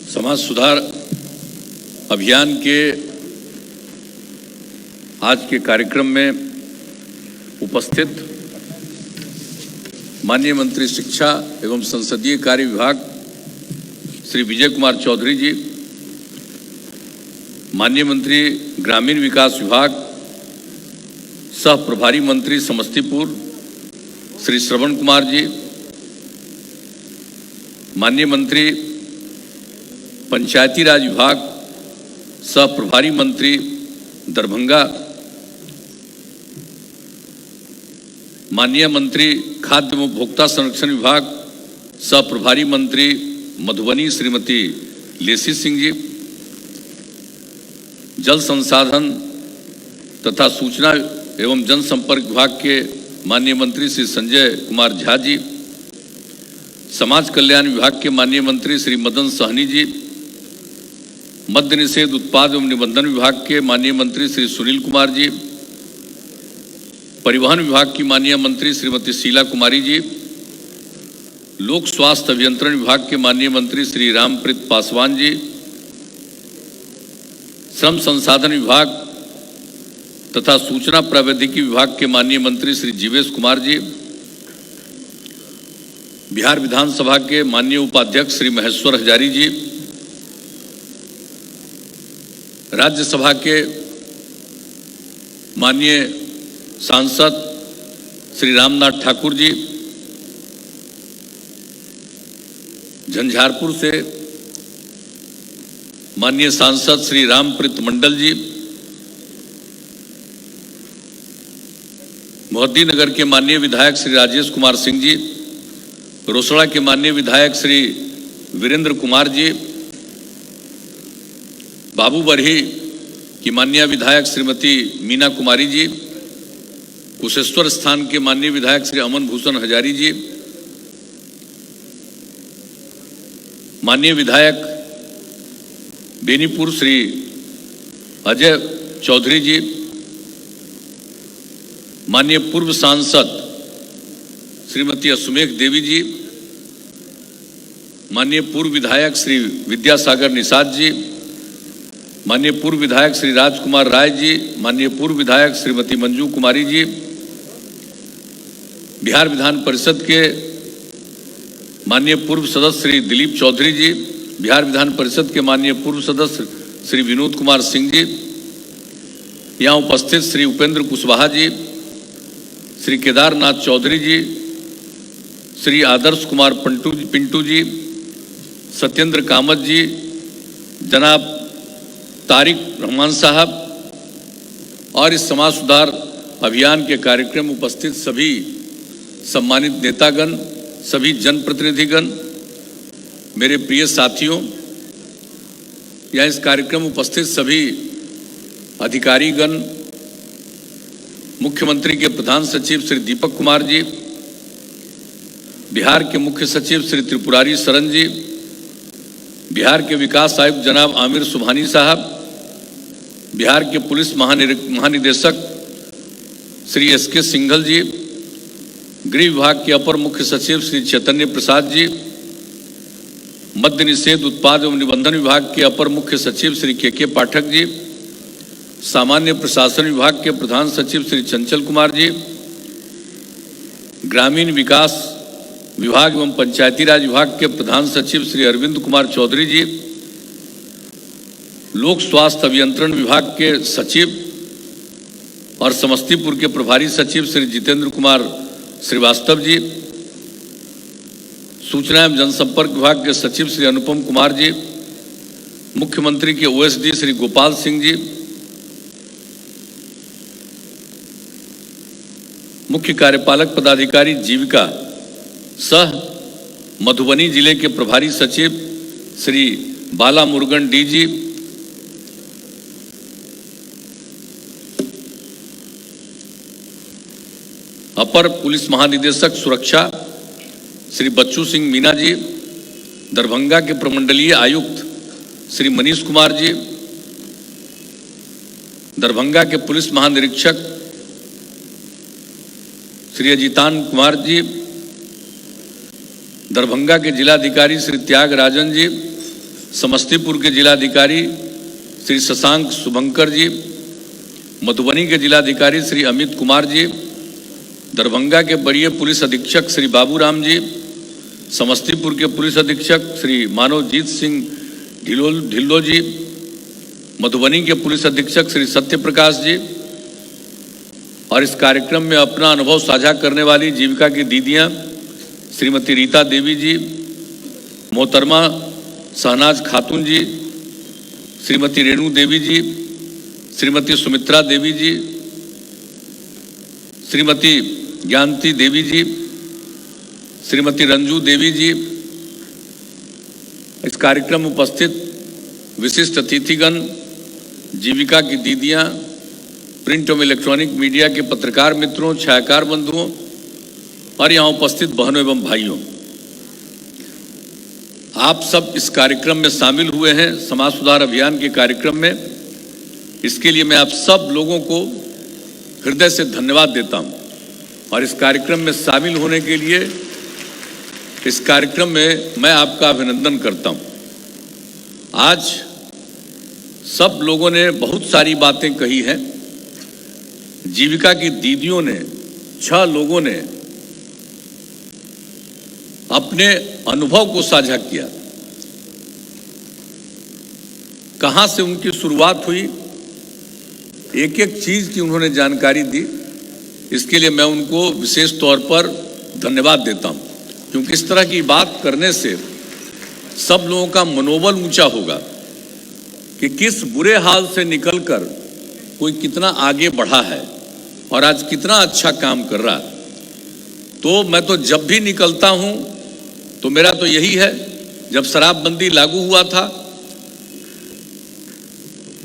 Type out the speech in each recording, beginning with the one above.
समाज सुधार अभियान के आज के कार्यक्रम में उपस्थित माननीय मंत्री शिक्षा एवं संसदीय कार्य विभाग श्री विजय कुमार चौधरी जी, माननीय मंत्री ग्रामीण विकास विभाग सह प्रभारी मंत्री समस्तीपुर श्री श्रवण कुमार जी, माननीय मंत्री पंचायती राज विभाग सह प्रभारी मंत्री दरभंगा, माननीय मंत्री खाद्य एवं उपभोक्ता संरक्षण विभाग सह प्रभारी मंत्री मधुबनी श्रीमती लेसी सिंह जी, जल संसाधन तथा सूचना एवं जनसंपर्क विभाग के माननीय मंत्री श्री संजय कुमार झा जी, समाज कल्याण विभाग के माननीय मंत्री श्री मदन सहनी जी, मद्य निषेध उत्पाद एवं निबंधन विभाग के माननीय मंत्री श्री सुनील कुमार जी, परिवहन विभाग की माननीय मंत्री श्रीमती शीला कुमारी जी, लोक स्वास्थ्य अभियंत्रण विभाग के माननीय मंत्री श्री रामप्रीत पासवान जी, श्रम संसाधन विभाग तथा सूचना प्रौद्योगिकी विभाग के माननीय मंत्री श्री जीवेश कुमार जी, बिहार विधानसभा के माननीय उपाध्यक्ष श्री महेश्वर हजारी जी, राज्यसभा के माननीय सांसद श्री रामनाथ ठाकुर जी, झंझारपुर से माननीय सांसद श्री रामप्रीत मंडल जी, मोहद्दीनगर के माननीय विधायक श्री राजेश कुमार सिंह जी, रोसड़ा के माननीय विधायक श्री वीरेंद्र कुमार जी, बाबूबरही की माननीय विधायक श्रीमती मीना कुमारी जी, कुशेश्वर स्थान के माननीय विधायक श्री अमन भूषण हजारी जी, माननीय विधायक बेनीपुर श्री अजय चौधरी जी, माननीय पूर्व सांसद श्रीमती असुमेघ देवी जी, माननीय पूर्व विधायक श्री विद्यासागर निषाद जी, माननीय पूर्व विधायक श्री राजकुमार राय जी, माननीय पूर्व विधायक श्रीमती मंजू कुमारी जी, बिहार विधान परिषद के माननीय पूर्व सदस्य श्री दिलीप चौधरी जी, बिहार विधान परिषद के माननीय पूर्व सदस्य श्री विनोद कुमार सिंह जी, यहाँ उपस्थित श्री उपेंद्र कुशवाहा जी, श्री केदारनाथ चौधरी जी, श्री आदर्श कुमार पिंटू जी, सत्येंद्र कामत जी, जनाब तारिक रहमान साहब और इस समाज सुधार अभियान के कार्यक्रम में उपस्थित सभी सम्मानित नेतागण, सभी जनप्रतिनिधिगण, मेरे प्रिय साथियों, या इस कार्यक्रम में उपस्थित सभी अधिकारीगण, मुख्यमंत्री के प्रधान सचिव श्री दीपक कुमार जी, बिहार के मुख्य सचिव श्री त्रिपुरारी शरण जी, बिहार के विकास आयुक्त जनाब आमिर सुबहानी साहब, बिहार के पुलिस महानिदेशक श्री एसके सिंघल जी, गृह विभाग के अपर मुख्य सचिव श्री चैतन्य प्रसाद जी, मद्य निषेध उत्पाद एवं निबंधन विभाग के अपर मुख्य सचिव श्री के पाठक जी, सामान्य प्रशासन विभाग के प्रधान सचिव श्री चंचल कुमार जी, ग्रामीण विकास विभाग एवं पंचायती राज विभाग के प्रधान सचिव श्री अरविंद कुमार चौधरी जी, लोक स्वास्थ्य अभियंत्रण विभाग के सचिव और समस्तीपुर के प्रभारी सचिव श्री जितेंद्र कुमार श्रीवास्तव जी, सूचना एवं जनसंपर्क विभाग के सचिव श्री अनुपम कुमार जी, मुख्यमंत्री के ओएसडी श्री गोपाल सिंह जी, मुख्य कार्यपालक पदाधिकारी जीविका सह मधुबनी जिले के प्रभारी सचिव श्री बाला मुरुगन डी जी, अपर पुलिस महानिदेशक सुरक्षा श्री बच्चू सिंह मीना जी, दरभंगा के प्रमंडलीय आयुक्त श्री मनीष कुमार जी, दरभंगा के पुलिस महानिरीक्षक श्री अजितान कुमार जी, दरभंगा के जिलाधिकारी श्री त्यागराजन जी, समस्तीपुर के जिलाधिकारी श्री शशांक शुभंकर जी, मधुबनी के जिलाधिकारी श्री अमित कुमार जी, दरभंगा के वरीय पुलिस अधीक्षक श्री बाबूराम जी, समस्तीपुर के पुलिस अधीक्षक श्री मानवजीत सिंह ढिल्लो जी, मधुबनी के पुलिस अधीक्षक श्री सत्यप्रकाश जी, और इस कार्यक्रम में अपना अनुभव साझा करने वाली जीविका की दीदियां श्रीमती रीता देवी जी, मोहतरमा शहनाज खातून जी, श्रीमती रेणु देवी जी, श्रीमती सुमित्रा देवी जी, श्रीमती ज्ञानती देवी जी, श्रीमती रंजू देवी जी, इस कार्यक्रम में उपस्थित विशिष्ट अतिथिगण, जीविका की दीदियां, प्रिंट एवं इलेक्ट्रॉनिक मीडिया के पत्रकार मित्रों, छायाकार बंधुओं और यहाँ उपस्थित बहनों एवं भाइयों, आप सब इस कार्यक्रम में शामिल हुए हैं, समाज सुधार अभियान के कार्यक्रम में। इसके लिए मैं आप सब लोगों को हृदय से धन्यवाद देता हूं और इस कार्यक्रम में शामिल होने के लिए इस कार्यक्रम में मैं आपका अभिनंदन करता हूं। आज सब लोगों ने बहुत सारी बातें कही हैं। जीविका की दीदियों ने, 6 लोगों ने अपने अनुभव को साझा किया, कहां से उनकी शुरुआत हुई, एक एक चीज की उन्होंने जानकारी दी। इसके लिए मैं उनको विशेष तौर पर धन्यवाद देता हूं, क्योंकि इस तरह की बात करने से सब लोगों का मनोबल ऊंचा होगा कि किस बुरे हाल से निकलकर कोई कितना आगे बढ़ा है और आज कितना अच्छा काम कर रहा है। तो मैं तो जब भी निकलता हूं तो मेरा तो यही है, जब शराबबंदी लागू हुआ था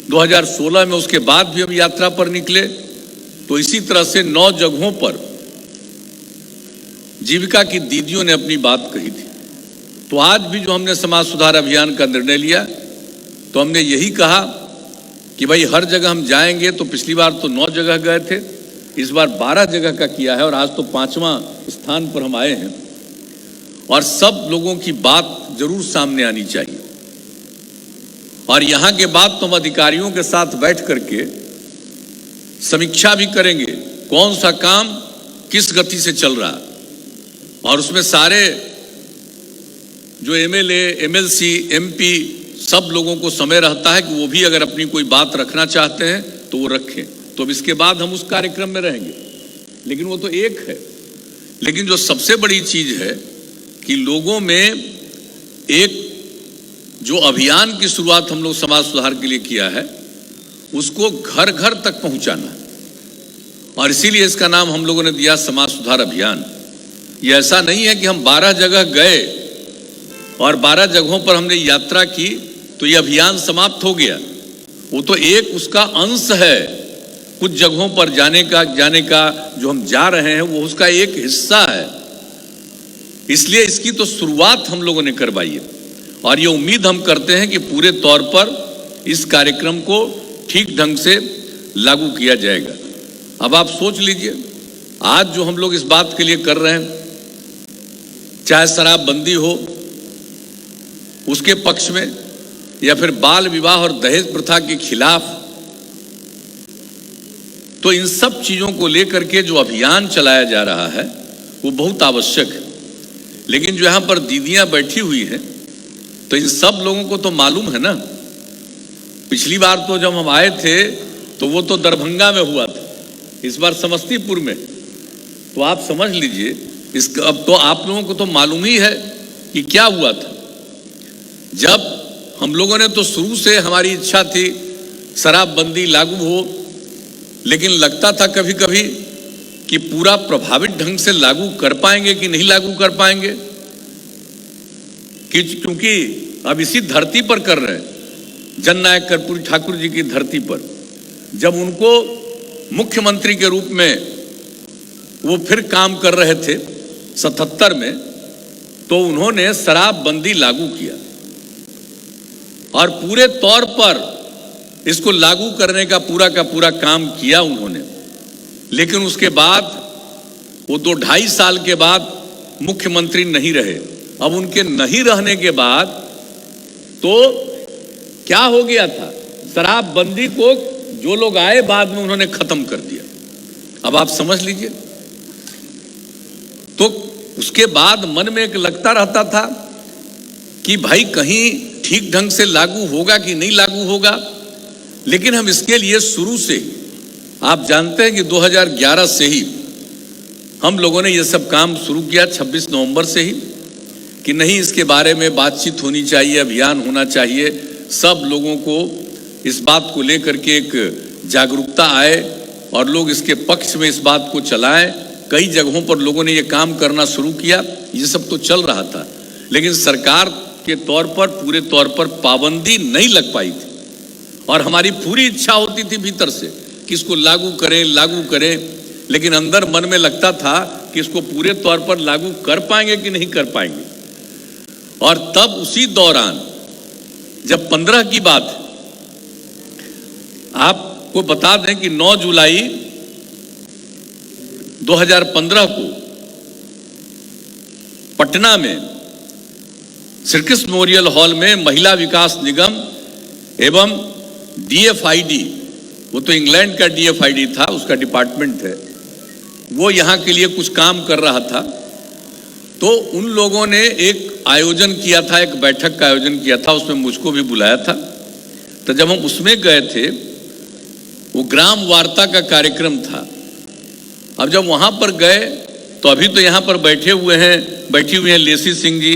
2016 में, उसके बाद भी हम यात्रा पर निकले तो इसी तरह से 9 जगहों पर जीविका की दीदियों ने अपनी बात कही थी। तो आज भी जो हमने समाज सुधार अभियान का निर्णय लिया तो हमने यही कहा कि भाई हर जगह हम जाएंगे। तो पिछली बार तो 9 जगह गए थे, इस बार 12 जगह का किया है और आज तो 5वां स्थान पर हम आए हैं। और सब लोगों की बात जरूर सामने आनी चाहिए और यहां के बाद तो हम अधिकारियों के साथ बैठ करके समीक्षा भी करेंगे, कौन सा काम किस गति से चल रहा है। और उसमें सारे जो एमएलए, एमएलसी, एमपी सब लोगों को समय रहता है कि वो भी अगर अपनी कोई बात रखना चाहते हैं तो वो रखें। तो अब इसके बाद हम उस कार्यक्रम में रहेंगे, लेकिन वो तो एक है। लेकिन जो सबसे बड़ी चीज है कि लोगों में एक जो अभियान की शुरुआत हम लोग समाज सुधार के लिए किया है उसको घर घर तक पहुंचाना, और इसीलिए इसका नाम हम लोगों ने दिया समाज सुधार अभियान। ये ऐसा नहीं है कि हम 12 जगह गए और 12 जगहों पर हमने यात्रा की तो ये अभियान समाप्त हो गया। वो तो एक उसका अंश है, कुछ जगहों पर जाने का जो हम जा रहे हैं वो उसका एक हिस्सा है। इसलिए इसकी तो शुरुआत हम लोगों ने करवाई है और ये उम्मीद हम करते हैं कि पूरे तौर पर इस कार्यक्रम को ठीक ढंग से लागू किया जाएगा। अब आप सोच लीजिए, आज जो हम लोग इस बात के लिए कर रहे हैं, चाहे शराबबंदी हो उसके पक्ष में या फिर बाल विवाह और दहेज प्रथा के खिलाफ, तो इन सब चीजों को लेकर के जो अभियान चलाया जा रहा है वो बहुत आवश्यक है। लेकिन जो यहां पर दीदियां बैठी हुई हैं तो इन सब लोगों को तो मालूम है ना, पिछली बार तो जब हम आए थे तो वो तो दरभंगा में हुआ था, इस बार समस्तीपुर में। तो आप समझ लीजिए अब तो आप लोगों को तो मालूम ही है कि क्या हुआ था। जब हम लोगों ने तो शुरू से हमारी इच्छा थी शराबबंदी लागू हो, लेकिन लगता था कभी कभी कि पूरा प्रभावित ढंग से लागू कर पाएंगे कि नहीं लागू कर पाएंगे, क्योंकि अब इसी धरती पर कर रहे हैं, जननायक कर्पूरी ठाकुर जी की धरती पर। जब उनको मुख्यमंत्री के रूप में वो फिर काम कर रहे थे 77 में, तो उन्होंने शराबबंदी लागू किया और पूरे तौर पर इसको लागू करने का पूरा काम किया उन्होंने। लेकिन उसके बाद वो 2-2.5 साल के बाद मुख्यमंत्री नहीं रहे। अब उनके नहीं रहने के बाद तो क्या हो गया था? शराबबंदी को जो लोग आए बाद में उन्होंने खत्म कर दिया। अब आप समझ लीजिए। तो उसके बाद मन में एक लगता रहता था कि भाई कहीं ठीक ढंग से लागू होगा कि नहीं लागू होगा। लेकिन हम इसके लिए शुरू से, आप जानते हैं कि 2011 से ही हम लोगों ने ये सब काम शुरू किया, 26 नवंबर से ही, कि नहीं इसके बारे में बातचीत होनी चाहिए, अभियान होना चाहिए, सब लोगों को इस बात को लेकर के एक जागरूकता आए और लोग इसके पक्ष में इस बात को चलाएं। कई जगहों पर लोगों ने ये काम करना शुरू किया। ये सब तो चल रहा था, लेकिन सरकार के तौर पर, पूरे तौर पर पाबंदी नहीं लग पाई थी। और हमारी पूरी इच्छा होती थी भीतर से कि इसको लागू करें, लेकिन अंदर मन में लगता था कि इसको पूरे तौर पर लागू कर पाएंगे कि नहीं कर पाएंगे। और तब उसी दौरान जब 15 की बात, आपको बता दें कि 9 जुलाई 2015 को पटना में श्री कृष्ण मेमोरियल हॉल में महिला विकास निगम एवं DFID, वो तो इंग्लैंड का DFID था, उसका डिपार्टमेंट है, वो यहाँ के लिए कुछ काम कर रहा था। तो उन लोगों ने एक आयोजन किया था, एक बैठक का आयोजन किया था, उसमें मुझको भी बुलाया था। तो जब हम उसमें गए थे, वो ग्राम वार्ता का कार्यक्रम था। अब जब वहाँ पर गए तो अभी तो यहाँ पर बैठी हुई हैं लेसी सिंह जी,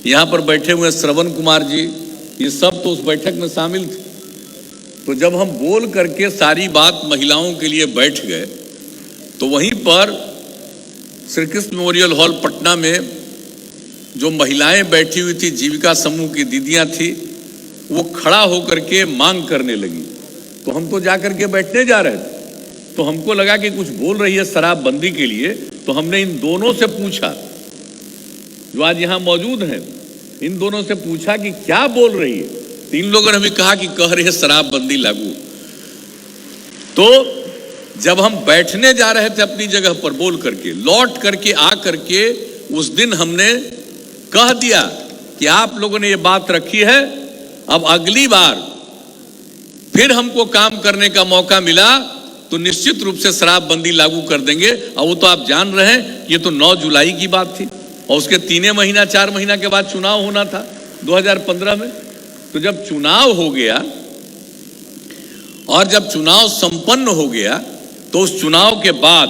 यहाँ पर बैठे हुए श्रवण कुमार जी, ये सब तो उस बैठक में शामिल थे। तो जब हम बोल करके सारी बात महिलाओं के लिए बैठ गए, तो वहीं पर श्री कृष्ण मेमोरियल हॉल पटना में जो महिलाएं बैठी हुई थी, जीविका समूह की दीदियां थी, वो खड़ा होकर के मांग करने लगी। तो हम तो जाकर के बैठने जा रहे थे, तो हमको लगा कि कुछ बोल रही है शराबबंदी के लिए। तो हमने इन दोनों से पूछा, जो आज यहाँ मौजूद हैं, इन दोनों से पूछा कि क्या बोल रही है। तो इन लोगों ने भी कहा कि कह रही है शराबबंदी लागू। तो जब हम बैठने जा रहे थे अपनी जगह पर, बोल करके लौट करके आ करके उस दिन हमने कह दिया कि आप लोगों ने ये बात रखी है, अब अगली बार फिर हमको काम करने का मौका मिला तो निश्चित रूप से शराबबंदी लागू कर देंगे। और वो तो आप जान रहे हैं, ये तो 9 जुलाई की बात थी और उसके 3 महीना 4 महीना के बाद चुनाव होना था 2015 में। तो जब चुनाव हो गया और जब चुनाव संपन्न हो गया, तो उस चुनाव के बाद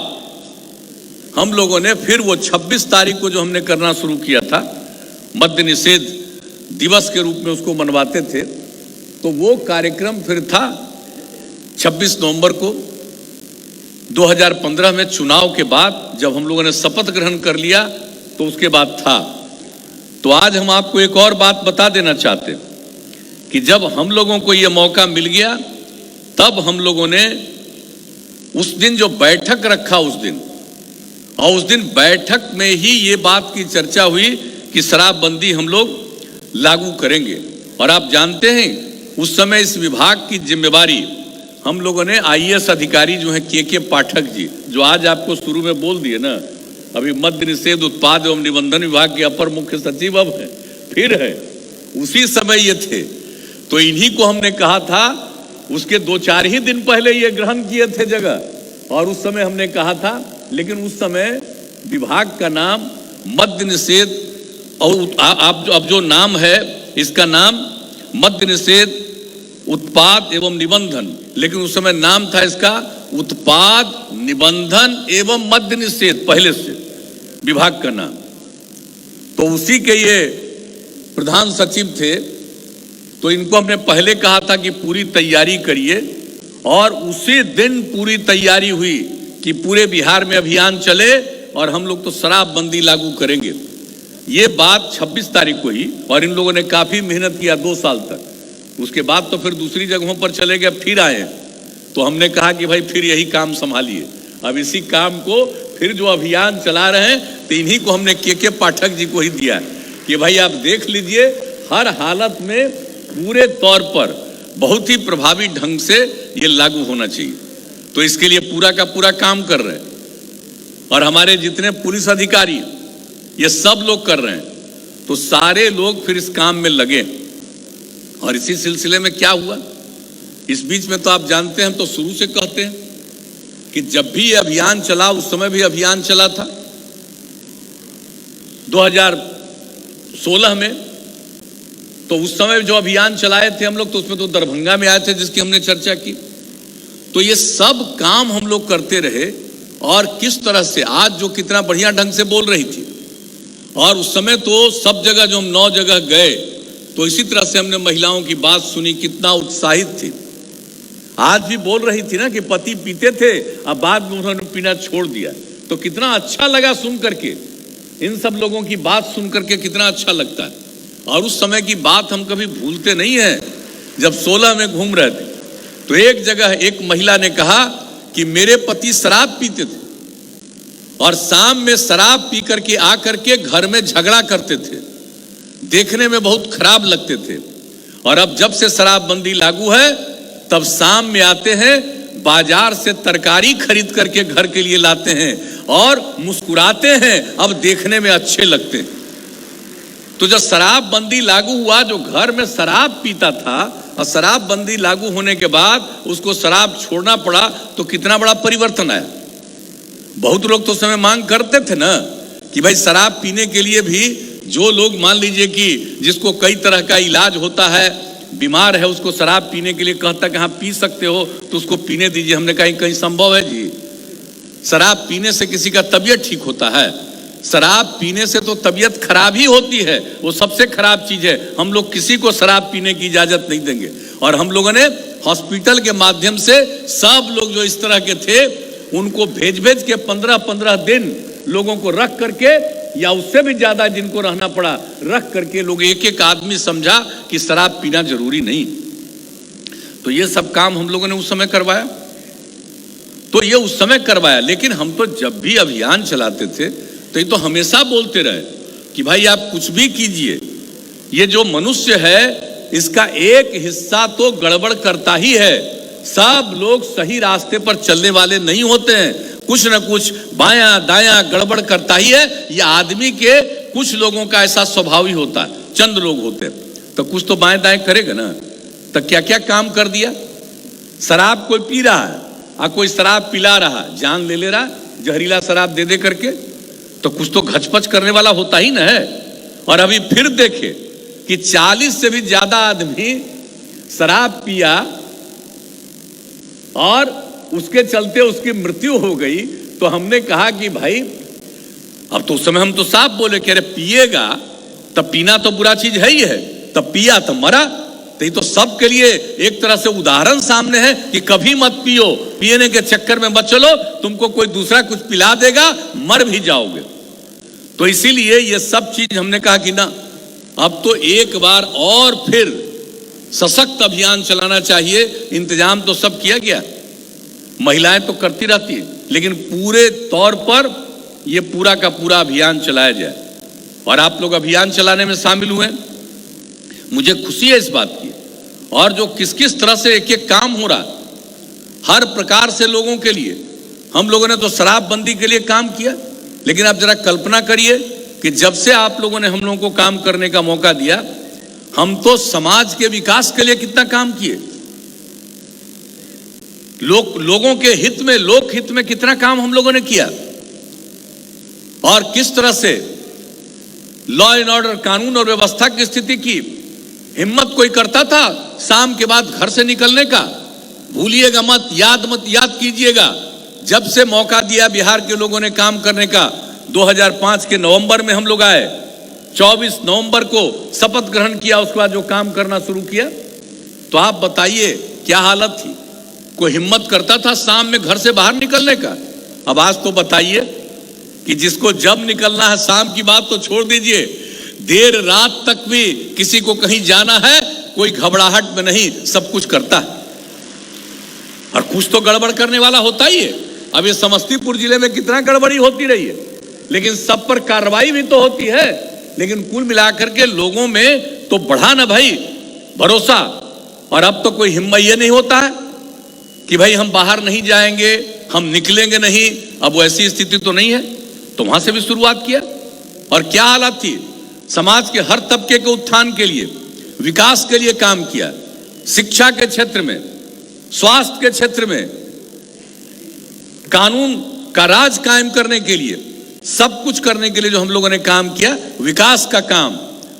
हम लोगों ने फिर वो 26 तारीख को जो हमने करना शुरू किया था, मद्य निषेध दिवस के रूप में उसको मनवाते थे, तो वो कार्यक्रम फिर था 26 नवंबर को 2015 में। चुनाव के बाद जब हम लोगों ने शपथ ग्रहण कर लिया, तो उसके बाद था। तो आज हम आपको एक और बात बता देना चाहते हैं कि जब हम लोगों को यह मौका मिल गया, तब हम लोगों ने उस दिन जो बैठक रखा उस दिन, और उस दिन बैठक में ही ये बात की चर्चा हुई कि शराबबंदी हम लोग लागू करेंगे। और आप जानते हैं उस समय इस विभाग की जिम्मेवारी हम लोगों ने IAS अधिकारी जो हैं के पाठक जी, जो आज आपको शुरू में बोल दिए ना, अभी मद्य निषेध उत्पाद एवं निबंधन विभाग के अपर मुख्य सचिव अब है, फिर है, उसी समय ये थे। तो इन्हीं को हमने कहा था, उसके 2-4 ही दिन पहले ये ग्रहण किए थे जगह, और उस समय हमने कहा था, लेकिन उस समय विभाग का नाम मद्य निषेध, और अब जो नाम है इसका नाम मद्य निषेध उत्पाद एवं निबंधन, लेकिन उस समय नाम था इसका उत्पाद निबंधन एवं मद्य निषेध, पहले से विभाग का नाम। तो उसी के ये प्रधान सचिव थे। तो इनको हमने पहले कहा था कि पूरी तैयारी करिए, और उसी दिन पूरी तैयारी हुई कि पूरे बिहार में अभियान चले और हम लोग तो शराबबंदी लागू करेंगे। ये बात 26 तारीख को ही, और इन लोगों ने काफी मेहनत किया 2 साल तक। उसके बाद तो फिर दूसरी जगहों पर चले गए, फिर आए। तो हमने कहा कि भाई फिर यही काम संभालिए, अब इसी काम को फिर जो अभियान चला रहे हैं, तो इन्हीं को हमने के पाठक जी को ही दिया कि भाई आप देख लीजिए, हर हालत में पूरे तौर पर बहुत ही प्रभावी ढंग से ये लागू होना चाहिए। तो इसके लिए पूरा का पूरा काम कर रहे हैं, और हमारे जितने पुलिस अधिकारी ये सब लोग कर रहे हैं। तो सारे लोग फिर इस काम में लगे, और इसी सिलसिले में क्या हुआ, इस बीच में तो आप जानते हैं, हम तो शुरू से कहते हैं कि जब भी ये अभियान चला, उस समय भी अभियान चला था 2016 में, तो उस समय जो अभियान चलाए थे हम लोग, तो उसमें तो दरभंगा में आए थे जिसकी हमने चर्चा की। तो ये सब काम हम लोग करते रहे, और किस तरह से आज जो कितना बढ़िया ढंग से बोल रही थी, और उस समय तो सब जगह जो हम 9 जगह गए तो इसी तरह से हमने महिलाओं की बात सुनी, कितना उत्साहित थी। आज भी बोल रही थी ना कि पति पीते थे, अब बाद में उन्होंने पीना छोड़ दिया, तो कितना अच्छा लगा सुन करके, इन सब लोगों की बात सुन करके कितना अच्छा लगता है। और उस समय की बात हम कभी भूलते नहीं हैं। जब 16 में घूम रहे थे तो एक जगह एक महिला ने कहा कि मेरे पति शराब पीते थे और शाम में शराब पी करके आकर के घर में झगड़ा करते थे, देखने में बहुत खराब लगते थे, और अब जब से शराबबंदी लागू है तब शाम में आते हैं, बाजार से तरकारी खरीद करके घर के लिए लाते हैं और मुस्कुराते हैं, अब देखने में अच्छे लगते हैं। तो जब शराबबंदी लागू हुआ, जो घर में शराब पीता था और शराबबंदी लागू होने के बाद उसको शराब छोड़ना पड़ा, तो कितना बड़ा परिवर्तन आया। बहुत लोग तो उस समय मांग करते थे ना कि भाई शराब पीने के लिए भी जो लोग मान लीजिए कि जिसको कई तरह का इलाज होता है, बीमार है, उसको शराब पीने के लिए कहता कि हाँ पी सकते हो तो उसको पीने दीजिए। हमने कहा कहीं संभव है जी? शराब पीने से किसी का तबीयत ठीक होता है? शराब पीने से तो तबीयत खराब ही होती है, वो सबसे खराब चीज है। हम लोग किसी को शराब पीने की इजाजत नहीं देंगे। और हम लोगों ने हॉस्पिटल के माध्यम से सब लोग जो इस तरह के थे उनको भेज के 15-15 दिन लोगों को रख करके, या उससे भी ज्यादा जिनको रहना पड़ा रख करके, लोग एक एक आदमी समझा कि शराब पीना जरूरी नहीं। तो ये सब काम हम लोगों ने उस समय करवाया, तो ये उस समय करवाया। लेकिन हम तो जब भी अभियान चलाते थे तो ये तो हमेशा बोलते रहे कि भाई आप कुछ भी कीजिए, ये जो मनुष्य है इसका एक हिस्सा तो गड़बड़ करता ही है। सब लोग सही रास्ते पर चलने वाले नहीं होते हैं, कुछ न कुछ बायां दायां गड़बड़ करता ही है। ये आदमी के कुछ लोगों का ऐसा स्वभाव ही होता है, चंद लोग होते हैं, तो कुछ तो बाएं दाएं करेगा ना। तो क्या क्या काम कर दिया। शराब कोई पी रहा है और कोई शराब पिला रहा, जान ले रहा जहरीला शराब दे करके, तो कुछ तो घचपच करने वाला होता ही ना है। और अभी फिर देखे कि 40 से भी ज्यादा आदमी शराब पिया और उसके चलते उसकी मृत्यु हो गई। तो हमने कहा कि भाई अब तो उस समय हम तो साफ बोले कि अरे पिएगा तब पीना तो बुरा चीज है ही है, तब पिया तो मरा। तो ये तो सबके लिए एक तरह से उदाहरण सामने है कि कभी मत पियो, पीने के चक्कर में मत चलो, तुमको कोई दूसरा कुछ पिला देगा, मर भी जाओगे। तो इसीलिए ये सब चीज हमने कहा कि ना, अब तो एक बार और फिर सशक्त अभियान चलाना चाहिए। इंतजाम तो सब किया गया, महिलाएं तो करती रहती है, लेकिन पूरे तौर पर ये पूरा का पूरा अभियान चलाया जाए। और आप लोग अभियान चलाने में शामिल हुए, मुझे खुशी है इस बात की। और जो किस किस तरह से एक एक काम हो रहा, हर प्रकार से लोगों के लिए। हम लोगों ने तो शराबबंदी के लिए काम किया, लेकिन आप जरा कल्पना करिए कि जब से आप लोगों ने हम लोगों को काम करने का मौका दिया, हम तो समाज के विकास के लिए कितना काम किए, लोगों के हित में, लोक हित में कितना काम हम लोगों ने किया। और किस तरह से लॉ एंड ऑर्डर, कानून और व्यवस्था की स्थिति की हिम्मत कोई करता था शाम के बाद घर से निकलने का? भूलिएगा मत याद कीजिएगा। जब से मौका दिया बिहार के लोगों ने काम करने का, 2005 के नवंबर में हम लोग आए, 24 नवंबर को शपथ ग्रहण किया, उसके बाद जो काम करना शुरू किया, तो आप बताइए क्या हालत थी। कोई हिम्मत करता था शाम में घर से बाहर निकलने का? अब आज तो बताइए कि जिसको जब निकलना है, शाम की बात तो छोड़ दीजिए, देर रात तक भी किसी को कहीं जाना है, कोई घबराहट में नहीं, सब कुछ करता है। और कुछ तो गड़बड़ करने वाला होता ही है। अब ये समस्तीपुर जिले में कितना गड़बड़ी होती रही है, लेकिन सब पर कार्रवाई भी तो होती है। लेकिन कुल मिलाकर के लोगों में तो बढ़ा ना भाई भरोसा। और अब तो कोई हिम्मत ये नहीं होता है कि भाई हम बाहर नहीं जाएंगे, हम निकलेंगे नहीं। अब वैसी स्थिति तो नहीं है, तो वहां से भी शुरुआत किया। और क्या हालत थी, समाज के हर तबके के उत्थान के लिए विकास के लिए काम किया, शिक्षा के क्षेत्र में, स्वास्थ्य के क्षेत्र में, कानून का राज कायम करने के लिए, सब कुछ करने के लिए जो हम लोगों ने काम किया, विकास का काम,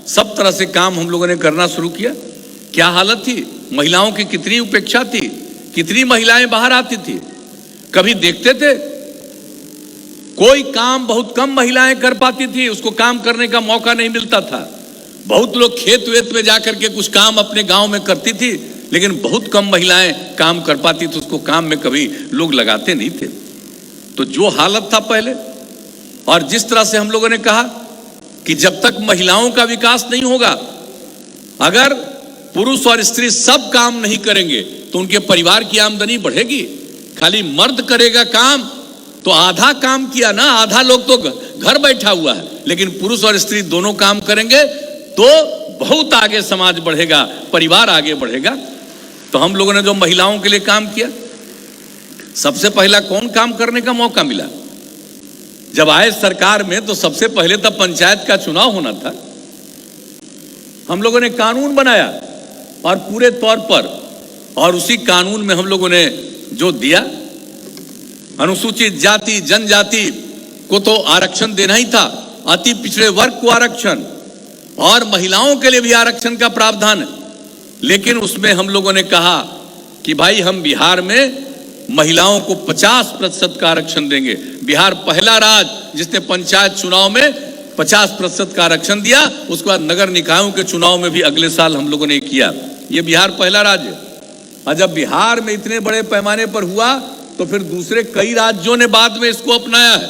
सब तरह से काम हम लोगों ने करना शुरू किया। क्या हालत थी, महिलाओं की कितनी उपेक्षा थी, कितनी महिलाएं बाहर आती थी। कभी देखते थे कोई काम बहुत कम महिलाएं कर पाती थी, उसको काम करने का मौका नहीं मिलता था। बहुत लोग खेत वेत में जाकर के कुछ काम अपने गांव में करती थी, लेकिन बहुत कम महिलाएं काम कर पाती थी, उसको काम में कभी लोग लगाते नहीं थे। तो जो हालत था पहले, और जिस तरह से हम लोगों ने कहा कि जब तक महिलाओं का विकास नहीं होगा, अगर पुरुष और स्त्री सब काम नहीं करेंगे तो उनके परिवार की आमदनी बढ़ेगी। खाली मर्द करेगा काम तो आधा काम किया ना, आधा लोग तो घर बैठा हुआ है, लेकिन पुरुष और स्त्री दोनों काम करेंगे तो बहुत आगे समाज बढ़ेगा, परिवार आगे बढ़ेगा। तो हम लोगों ने जो महिलाओं के लिए काम किया, सबसे पहला कौन काम करने का मौका मिला? जब आए सरकार में तो सबसे पहले तो पंचायत का चुनाव होना था। हम लोगों ने कानून बनाया और पूरे तौर पर, और उसी कानून में हम लोगों ने जो दिया, अनुसूचित जाति जनजाति को तो आरक्षण देना ही था, अति पिछड़े वर्ग को आरक्षण, और महिलाओं के लिए भी आरक्षण का प्रावधान है। लेकिन उसमें हम लोगों ने कहा कि भाई हम बिहार में महिलाओं को 50% का आरक्षण देंगे। बिहार पहला राज्य जिसने पंचायत चुनाव में 50% का आरक्षण दिया। उसके बाद नगर निकायों के चुनाव में भी अगले साल हम लोगों ने किया। ये बिहार पहला राज्य। और जब बिहार में इतने बड़े पैमाने पर हुआ तो फिर दूसरे कई राज्यों ने बाद में इसको अपनाया है।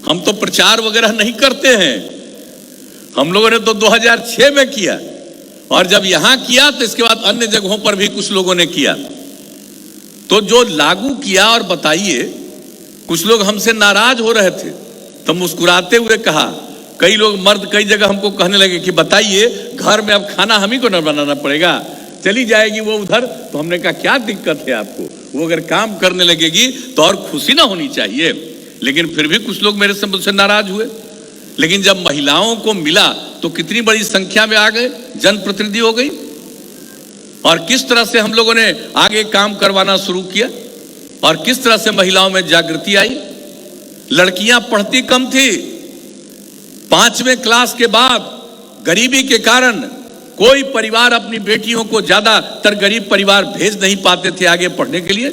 हम तो प्रचार वगैरह नहीं करते हैं, हम लोगों ने तो 2006 में किया, और जब यहां किया तो इसके बाद अन्य जगहों पर भी कुछ लोगों ने किया। तो जो लागू किया, और बताइए, कुछ लोग हमसे नाराज हो रहे थे तो मुस्कुराते हुए कहा, कई लोग मर्द कई जगह हमको कहने लगे कि बताइए घर में अब खाना हम ही को न बनाना पड़ेगा, चली जाएगी वो उधर। तो हमने कहा क्या दिक्कत है आपको, वो अगर काम करने लगेगी तो और खुशी ना होनी चाहिए। लेकिन फिर भी कुछ लोग मेरे से मुझसे नाराज हुए। लेकिन जब महिलाओं को मिला तो कितनी बड़ी संख्या में आ गए, जनप्रतिनिधि हो गई, और किस तरह से हम लोगों ने आगे काम करवाना शुरू किया, और किस तरह से महिलाओं में जागृति आई। लड़कियां पढ़ती कम थी, 5वें क्लास के बाद गरीबी के कारण कोई परिवार अपनी बेटियों को, ज्यादातर गरीब परिवार भेज नहीं पाते थे आगे पढ़ने के लिए।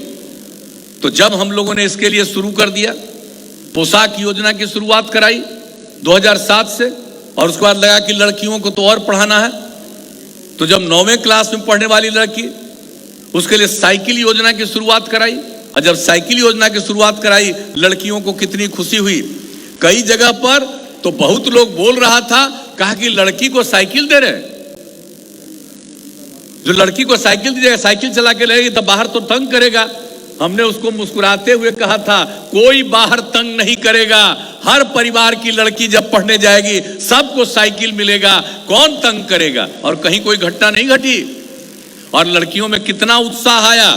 तो जब हम लोगों ने इसके लिए शुरू कर दिया, पोशाक योजना की शुरुआत कराई 2007 से, और उसके बाद लगा कि लड़कियों को तो और पढ़ाना है। तो जब 9वें क्लास में पढ़ने वाली लड़की, उसके लिए साइकिल योजना की शुरुआत कराई, और जब साइकिल योजना की शुरुआत कराई लड़कियों को कितनी खुशी हुई। कई जगह पर तो बहुत लोग बोल रहा था, कहा कि लड़की को साइकिल दे रहे, जो लड़की को साइकिल दीजिएगा, साइकिल चला के लगेगी तो बाहर तो तंग करेगा। हमने उसको मुस्कुराते हुए कहा था, कोई बाहर तंग नहीं करेगा, हर परिवार की लड़की जब पढ़ने जाएगी सबको साइकिल मिलेगा, कौन तंग करेगा। और कहीं कोई घटना नहीं घटी, और लड़कियों में कितना उत्साह आया,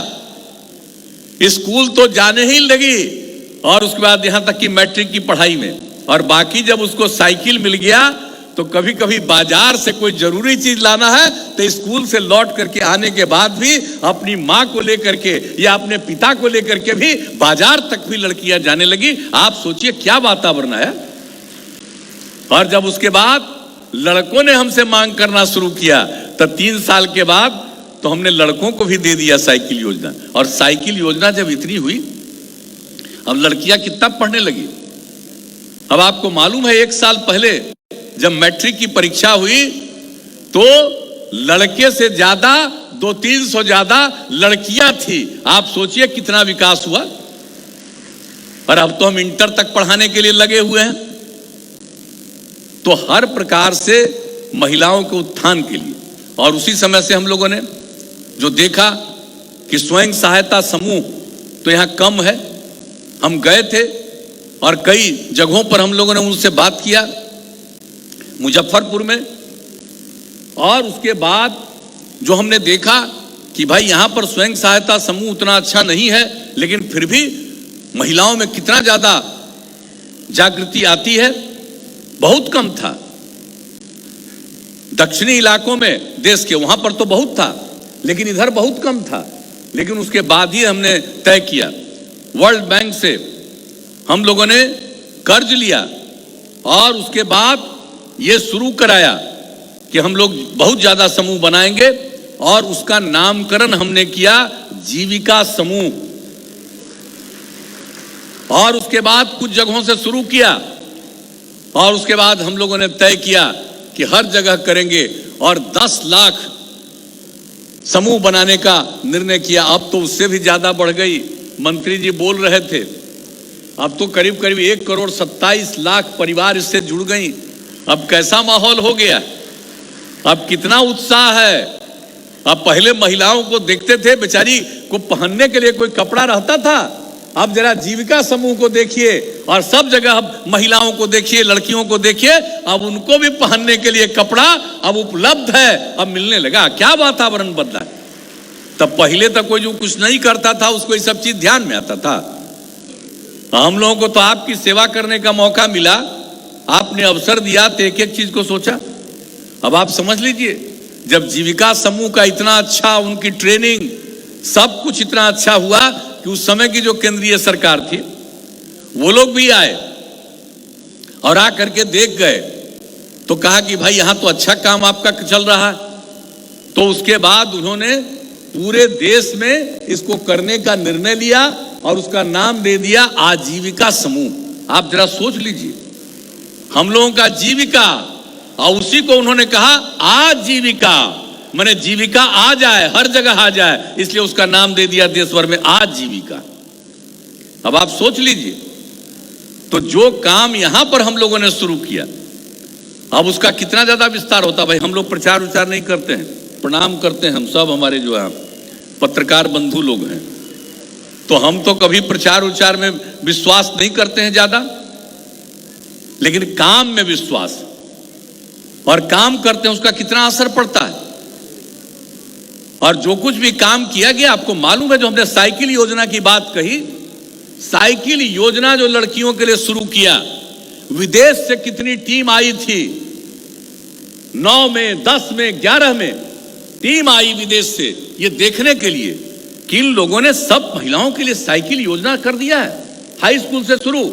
स्कूल तो जाने ही लगी, और उसके बाद यहां तक कि मैट्रिक की पढ़ाई में। और बाकी जब उसको साइकिल मिल गया तो कभी कभी बाजार से कोई जरूरी चीज लाना है तो स्कूल से लौट करके आने के बाद भी अपनी मां को लेकर के या अपने पिता को लेकर के भी बाजार तक भी लड़कियां जाने लगी। आप सोचिए क्या वातावरण है। और जब उसके बाद लड़कों ने हमसे मांग करना शुरू किया तो 3 साल के बाद तो हमने लड़कों को भी दे दिया साइकिल योजना। और साइकिल योजना जब इतनी हुई, अब लड़कियां कितना पढ़ने लगी। अब आपको मालूम है, 1 साल पहले जब मैट्रिक की परीक्षा हुई तो लड़के से ज्यादा 200-300 ज्यादा लड़कियां थी। आप सोचिए कितना विकास हुआ। और अब तो हम इंटर तक पढ़ाने के लिए लगे हुए हैं। तो हर प्रकार से महिलाओं के उत्थान के लिए, और उसी समय से हम लोगों ने जो देखा कि स्वयं सहायता समूह तो यहां कम है, हम गए थे और कई जगहों पर हम लोगों ने उनसे बात किया, मुजफ्फरपुर में। और उसके बाद जो हमने देखा कि भाई यहां पर स्वयं सहायता समूह उतना अच्छा नहीं है, लेकिन फिर भी महिलाओं में कितना ज्यादा जागृति आती है, बहुत कम था। दक्षिणी इलाकों में देश के वहां पर तो बहुत था, लेकिन इधर बहुत कम था। लेकिन उसके बाद ही हमने तय किया, वर्ल्ड बैंक से हम लोगों ने कर्ज लिया और उसके बाद ये शुरू कराया कि हम लोग बहुत ज्यादा समूह बनाएंगे और उसका नामकरण हमने किया जीविका समूह। और उसके बाद कुछ जगहों से शुरू किया और उसके बाद हम लोगों ने तय किया कि हर जगह करेंगे और 10 लाख समूह बनाने का निर्णय किया। अब तो उससे भी ज्यादा बढ़ गई, मंत्री जी बोल रहे थे, अब तो करीब करीब 1,27,00,000 परिवार इससे जुड़ गई। अब कैसा माहौल हो गया, अब कितना उत्साह है। अब पहले महिलाओं को देखते थे, बेचारी को पहनने के लिए कोई कपड़ा रहता था, अब जरा जीविका समूह को देखिए और सब जगह अब महिलाओं को देखिए, लड़कियों को देखिए, अब उनको भी पहनने के लिए कपड़ा अब उपलब्ध है, अब मिलने लगा। क्या वातावरण बदला। तब पहले तक कोई जो कुछ नहीं करता था उसको ये सब चीज ध्यान में आता था। हम लोगों को तो आपकी सेवा करने का मौका मिला, आपने अवसर दिया तो एक एक चीज को सोचा। अब आप समझ लीजिए, जब जीविका समूह का इतना अच्छा, उनकी ट्रेनिंग सब कुछ इतना अच्छा हुआ कि उस समय की जो केंद्रीय सरकार थी वो लोग भी आए और आ करके देख गए, तो कहा कि भाई यहां तो अच्छा काम आपका चल रहा है। तो उसके बाद उन्होंने पूरे देश में इसको करने का निर्णय लिया और उसका नाम दे दिया आजीविका समूह। आप जरा सोच लीजिए, हम लोगों का जीविका और उसी को उन्होंने कहा आजीविका, माने जीविका आ जाए, हर जगह आ जाए, इसलिए उसका नाम दे दिया देश भर में आजीविका। अब आप सोच लीजिए, तो जो काम यहां पर हम लोगों ने शुरू किया, अब उसका कितना ज्यादा विस्तार होता। भाई हम लोग प्रचार विचार नहीं करते हैं, प्रणाम करते हैं हम सब, हमारे जो है पत्रकार बंधु लोग हैं, तो हम तो कभी प्रचार विचार में विश्वास नहीं करते हैं ज्यादा, लेकिन काम में विश्वास, और काम करते हैं उसका कितना असर पड़ता है। और जो कुछ भी काम किया गया, आपको मालूम है, जो हमने साइकिल योजना की बात कही, साइकिल योजना जो लड़कियों के लिए शुरू किया, विदेश से कितनी टीम आई थी, 9 में 10 में 11 में टीम आई विदेश से, ये देखने के लिए कि इन लोगों ने सब महिलाओं के लिए साइकिल योजना कर दिया है, हाई स्कूल से शुरू।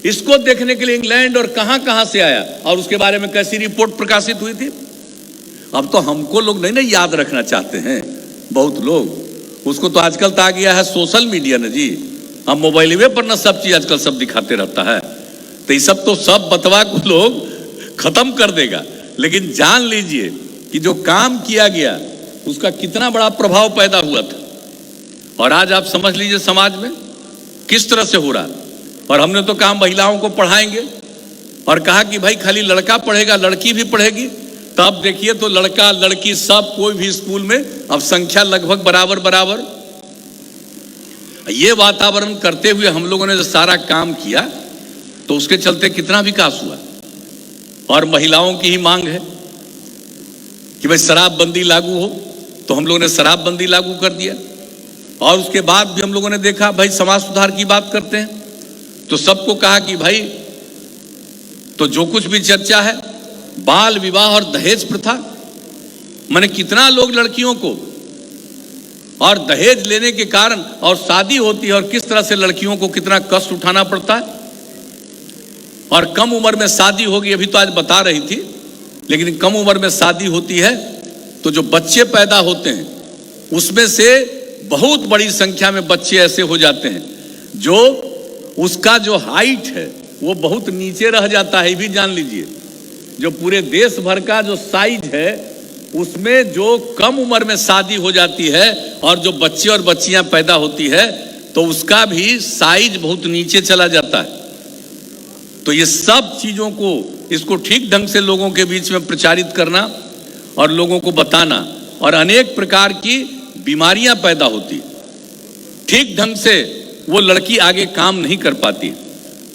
इसको देखने के लिए इंग्लैंड और कहां कहां से आया, और उसके बारे में कैसी रिपोर्ट प्रकाशित हुई थी। अब तो हमको लोग नहीं ना याद रखना चाहते हैं, बहुत लोग, उसको तो आजकल तो आ गया है सोशल मीडिया ना जी, हम मोबाइल में पर ना सब चीज आजकल सब दिखाते रहता है, तो ये सब तो सब बतवा को लोग खत्म कर देगा। लेकिन जान लीजिए कि जो काम किया गया उसका कितना बड़ा प्रभाव पैदा हुआ था, और आज आप समझ लीजिए समाज में किस तरह से हो रहा। और हमने तो कहा महिलाओं को पढ़ाएंगे, और कहा कि भाई खाली लड़का पढ़ेगा, लड़की भी पढ़ेगी। तब देखिए तो लड़का लड़की सब कोई भी स्कूल में अब संख्या लगभग बराबर बराबर। ये वातावरण करते हुए हम लोगों ने जो सारा काम किया, तो उसके चलते कितना विकास हुआ। और महिलाओं की ही मांग है कि भाई शराबबंदी लागू हो, तो हम लोगों ने शराबबंदी लागू कर दिया। और उसके बाद भी हम लोगों ने देखा भाई समाज सुधार की बात करते हैं, तो सबको कहा कि भाई तो जो कुछ भी चर्चा है, बाल विवाह और दहेज प्रथा, माने कितना लोग लड़कियों को और दहेज लेने के कारण और शादी होती है, और किस तरह से लड़कियों को कितना कष्ट उठाना पड़ता है, और कम उम्र में शादी होगी, अभी तो आज बता रही थी। लेकिन कम उम्र में शादी होती है तो जो बच्चे पैदा होते हैं उसमें से बहुत बड़ी संख्या में बच्चे ऐसे हो जाते हैं जो उसका जो हाइट है वो बहुत नीचे रह जाता है। ये भी जान लीजिए, जो पूरे देश भर का जो साइज है उसमें जो कम उम्र में शादी हो जाती है और जो बच्चे और बच्चियां पैदा होती है तो उसका भी साइज बहुत नीचे चला जाता है। तो ये सब चीजों को, इसको ठीक ढंग से लोगों के बीच में प्रचारित करना और लोगों को बताना, और अनेक प्रकार की बीमारियां पैदा होती, ठीक ढंग से वो लड़की आगे काम नहीं कर पाती।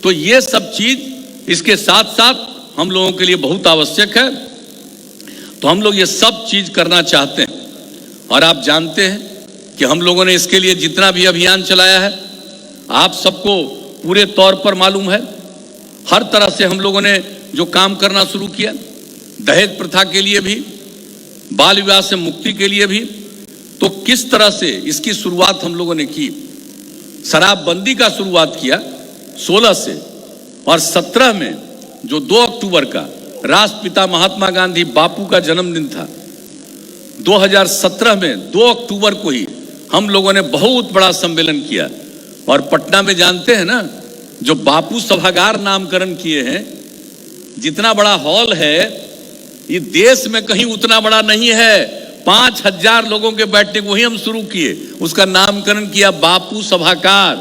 तो ये सब चीज इसके साथ साथ हम लोगों के लिए बहुत आवश्यक है। तो हम लोग ये सब चीज करना चाहते हैं, और आप जानते हैं कि हम लोगों ने इसके लिए जितना भी अभियान चलाया है, आप सबको पूरे तौर पर मालूम है। हर तरह से हम लोगों ने जो काम करना शुरू किया, दहेज प्रथा के लिए भी, बाल विवाह से मुक्ति के लिए भी। तो किस तरह से इसकी शुरुआत हम लोगों ने की। शराबबंदी का शुरुआत किया 16 से, और 17 में जो 2 अक्टूबर का राष्ट्रपिता महात्मा गांधी बापू का जन्मदिन था, 2017 में 2 अक्टूबर को ही हम लोगों ने बहुत बड़ा सम्मेलन किया। और पटना में जानते हैं ना, जो बापू सभागार नामकरण किए हैं, जितना बड़ा हॉल है ये देश में कहीं उतना बड़ा नहीं है। 5000 लोगों के बैठने को वही हम शुरू किए, उसका नामकरण किया बापू सभागार।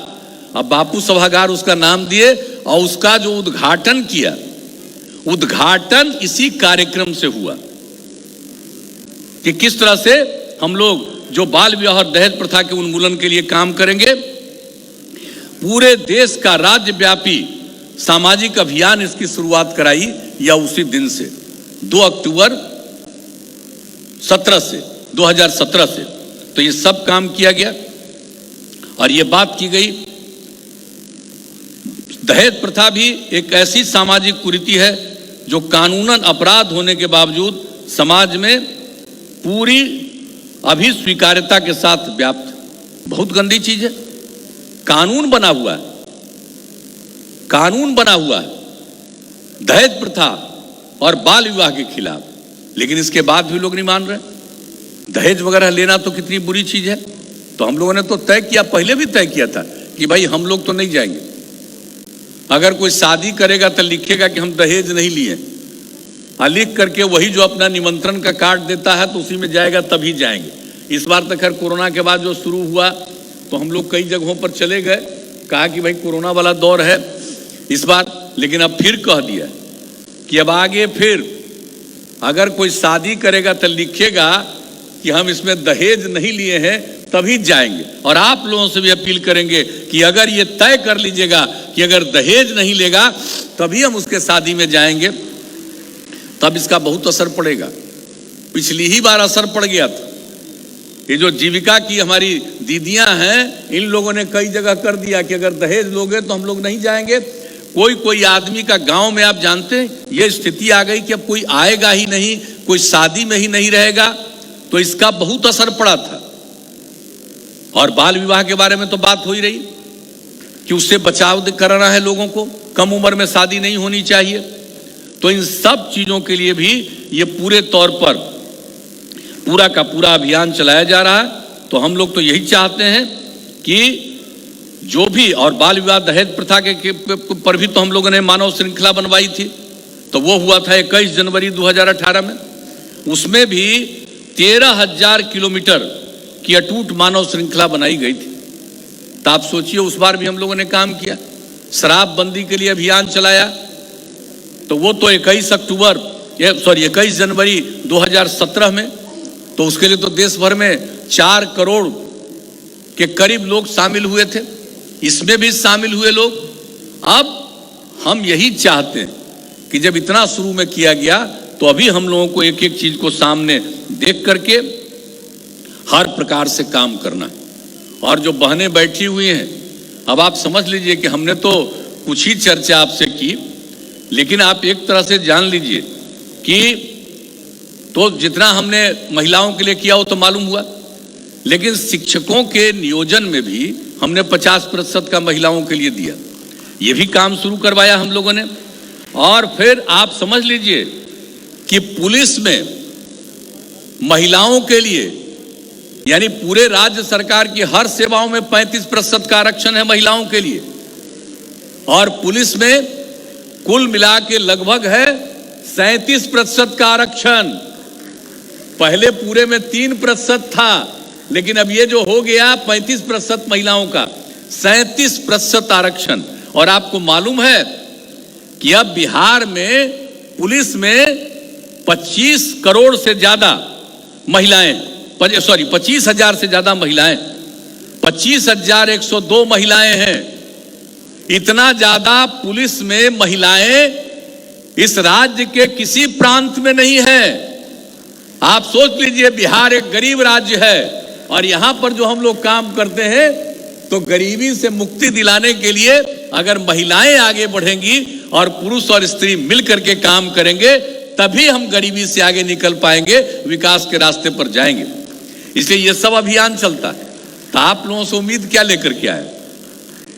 अब बापू सभागार उसका नाम दिए, और उसका जो उद्घाटन किया, उद्घाटन इसी कार्यक्रम से हुआ कि किस तरह से हम लोग जो बाल विवाह और दहेज प्रथा के उन्मूलन के लिए काम करेंगे। पूरे देश का राज्यव्यापी सामाजिक अभियान इसकी शुरुआत कराई, या उसी दिन से 2 अक्टूबर 2017 से तो ये सब काम किया गया। और ये बात की गई, दहेज प्रथा भी एक ऐसी सामाजिक कुरीति है जो कानूनन अपराध होने के बावजूद समाज में पूरी अभिस्वीकार्यता के साथ व्याप्त, बहुत गंदी चीज है। कानून बना हुआ है, कानून बना हुआ है दहेज प्रथा और बाल विवाह के खिलाफ, लेकिन इसके बाद भी लोग नहीं मान रहे। दहेज वगैरह लेना तो कितनी बुरी चीज है। तो हम लोगों ने तो तय किया, पहले भी तय किया था कि भाई हम लोग तो नहीं जाएंगे। अगर कोई शादी करेगा तो लिखेगा कि हम दहेज नहीं लिए, और लिख करके वही जो अपना निमंत्रण का कार्ड देता है तो उसी में जाएगा, तभी जाएंगे। इस बार तो खैर कोरोना के बाद जो शुरू हुआ तो हम लोग कई जगहों पर चले गए, कहा कि भाई कोरोना वाला दौर है इस बार, लेकिन अब फिर कह दिया कि अब आगे फिर अगर कोई शादी करेगा तो लिखेगा कि हम इसमें दहेज नहीं लिए हैं, तभी जाएंगे। और आप लोगों से भी अपील करेंगे कि अगर ये तय कर लीजिएगा कि अगर दहेज नहीं लेगा तभी हम उसके शादी में जाएंगे, तब इसका बहुत असर पड़ेगा। पिछली ही बार असर पड़ गया था। ये जो जीविका की हमारी दीदियां हैं, इन लोगों ने कई जगह कर दिया कि अगर दहेज लोगे तो हम लोग नहीं जाएंगे। कोई आदमी का गांव में आप जानते हैं ये स्थिति आ गई कि अब कोई आएगा ही नहीं, कोई शादी में ही नहीं रहेगा, तो इसका बहुत असर पड़ा था। और बाल विवाह के बारे में तो बात हो ही रही कि उससे बचाव करना है लोगों को, कम उम्र में शादी नहीं होनी चाहिए। तो इन सब चीजों के लिए भी ये पूरे तौर पर पूरा का पूरा अभियान चलाया जा रहा है। तो हम लोग तो यही चाहते हैं कि जो भी, और बाल विवाह दहेज प्रथा के पर भी तो हम लोगों ने मानव श्रृंखला बनवाई थी, तो वो हुआ था 21 जनवरी 2018 में। उसमें भी 13,000 किलोमीटर की अटूट मानव श्रृंखला बनाई गई थी। तो आप सोचिए, उस बार भी हम लोगों ने काम किया। शराबबंदी के लिए अभियान चलाया, तो वो तो 21 जनवरी 2017 में, तो उसके लिए तो देश भर में 4 करोड़ के करीब लोग शामिल हुए थे, इसमें भी शामिल हुए लोग। अब हम यही चाहते हैं कि जब इतना शुरू में किया गया तो अभी हम लोगों को एक एक चीज को सामने देख करके हर प्रकार से काम करना है। और जो बहनें बैठी हुई हैं, अब आप समझ लीजिए कि हमने तो कुछ ही चर्चा आपसे की, लेकिन आप एक तरह से जान लीजिए कि तो जितना हमने महिलाओं के लिए किया वो तो मालूम हुआ, लेकिन शिक्षकों के नियोजन में भी हमने 50% का महिलाओं के लिए दिया। ये भी काम शुरू करवाया हम लोगों ने। और फिर आप समझ लीजिए कि पुलिस में महिलाओं के लिए, यानी पूरे राज्य सरकार की हर सेवाओं में 35% का आरक्षण है महिलाओं के लिए। और पुलिस में कुल मिला के लगभग है 37% का आरक्षण। पहले पूरे में 3% था, लेकिन अब ये जो हो गया 35% महिलाओं का, 37% आरक्षण। और आपको मालूम है कि अब बिहार में पुलिस में 25 करोड़ से ज्यादा महिलाएं, 25,000 से ज्यादा महिलाएं, 25,102 महिलाएं हैं। इतना ज्यादा पुलिस में महिलाएं इस राज्य के किसी प्रांत में नहीं है। आप सोच लीजिए, बिहार एक गरीब राज्य है और यहां पर जो हम लोग काम करते हैं, तो गरीबी से मुक्ति दिलाने के लिए अगर महिलाएं आगे बढ़ेंगी और पुरुष और स्त्री मिलकर के काम करेंगे, तभी हम गरीबी से आगे निकल पाएंगे, विकास के रास्ते पर जाएंगे। इसलिए ये सब अभियान चलता है। तो आप लोगों से उम्मीद क्या लेकर के आए?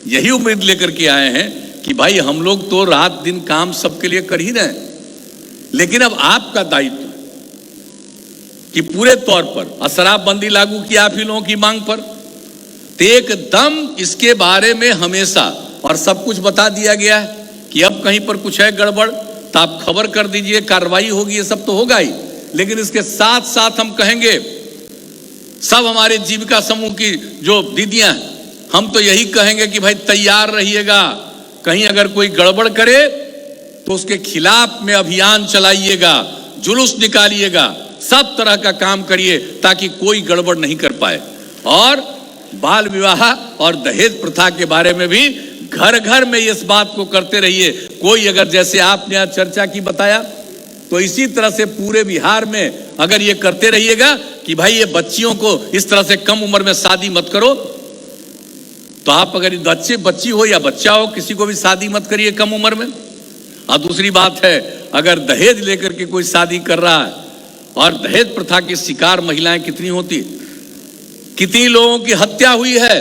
यही उम्मीद लेकर के आए हैं कि भाई हम लोग तो रात दिन काम सबके लिए कर ही रहे हैं, लेकिन अब आपका दायित्व कि पूरे तौर पर शराबबंदी लागू किया आप ही लोगों की मांग पर, तो एकदम इसके बारे में हमेशा और सब कुछ बता दिया गया है कि अब कहीं पर कुछ है गड़बड़ तो आप खबर कर दीजिए, कार्रवाई होगी, ये सब तो होगा ही। लेकिन इसके साथ साथ हम कहेंगे सब हमारे जीविका समूह की जो दीदियां हैं, हम तो यही कहेंगे कि भाई तैयार रहिएगा, कहीं अगर कोई गड़बड़ करे तो उसके खिलाफ में अभियान चलाइएगा, जुलूस निकालिएगा, सब तरह का काम करिए ताकि कोई गड़बड़ नहीं कर पाए। और बाल विवाह और दहेज प्रथा के बारे में भी घर घर में इस बात को करते रहिए। कोई अगर जैसे आपने आज चर्चा की बताया, तो इसी तरह से पूरे बिहार में अगर ये करते रहिएगा कि भाई ये बच्चियों को इस तरह से कम उम्र में शादी मत करो, तो आप अगर बच्चे बच्ची हो या बच्चा हो, किसी को भी शादी मत करिए कम उम्र में। और दूसरी बात है, अगर दहेज लेकर के कोई शादी कर रहा है, और दहेज प्रथा की शिकार महिलाएं कितनी होती, कितनी लोगों की हत्या हुई है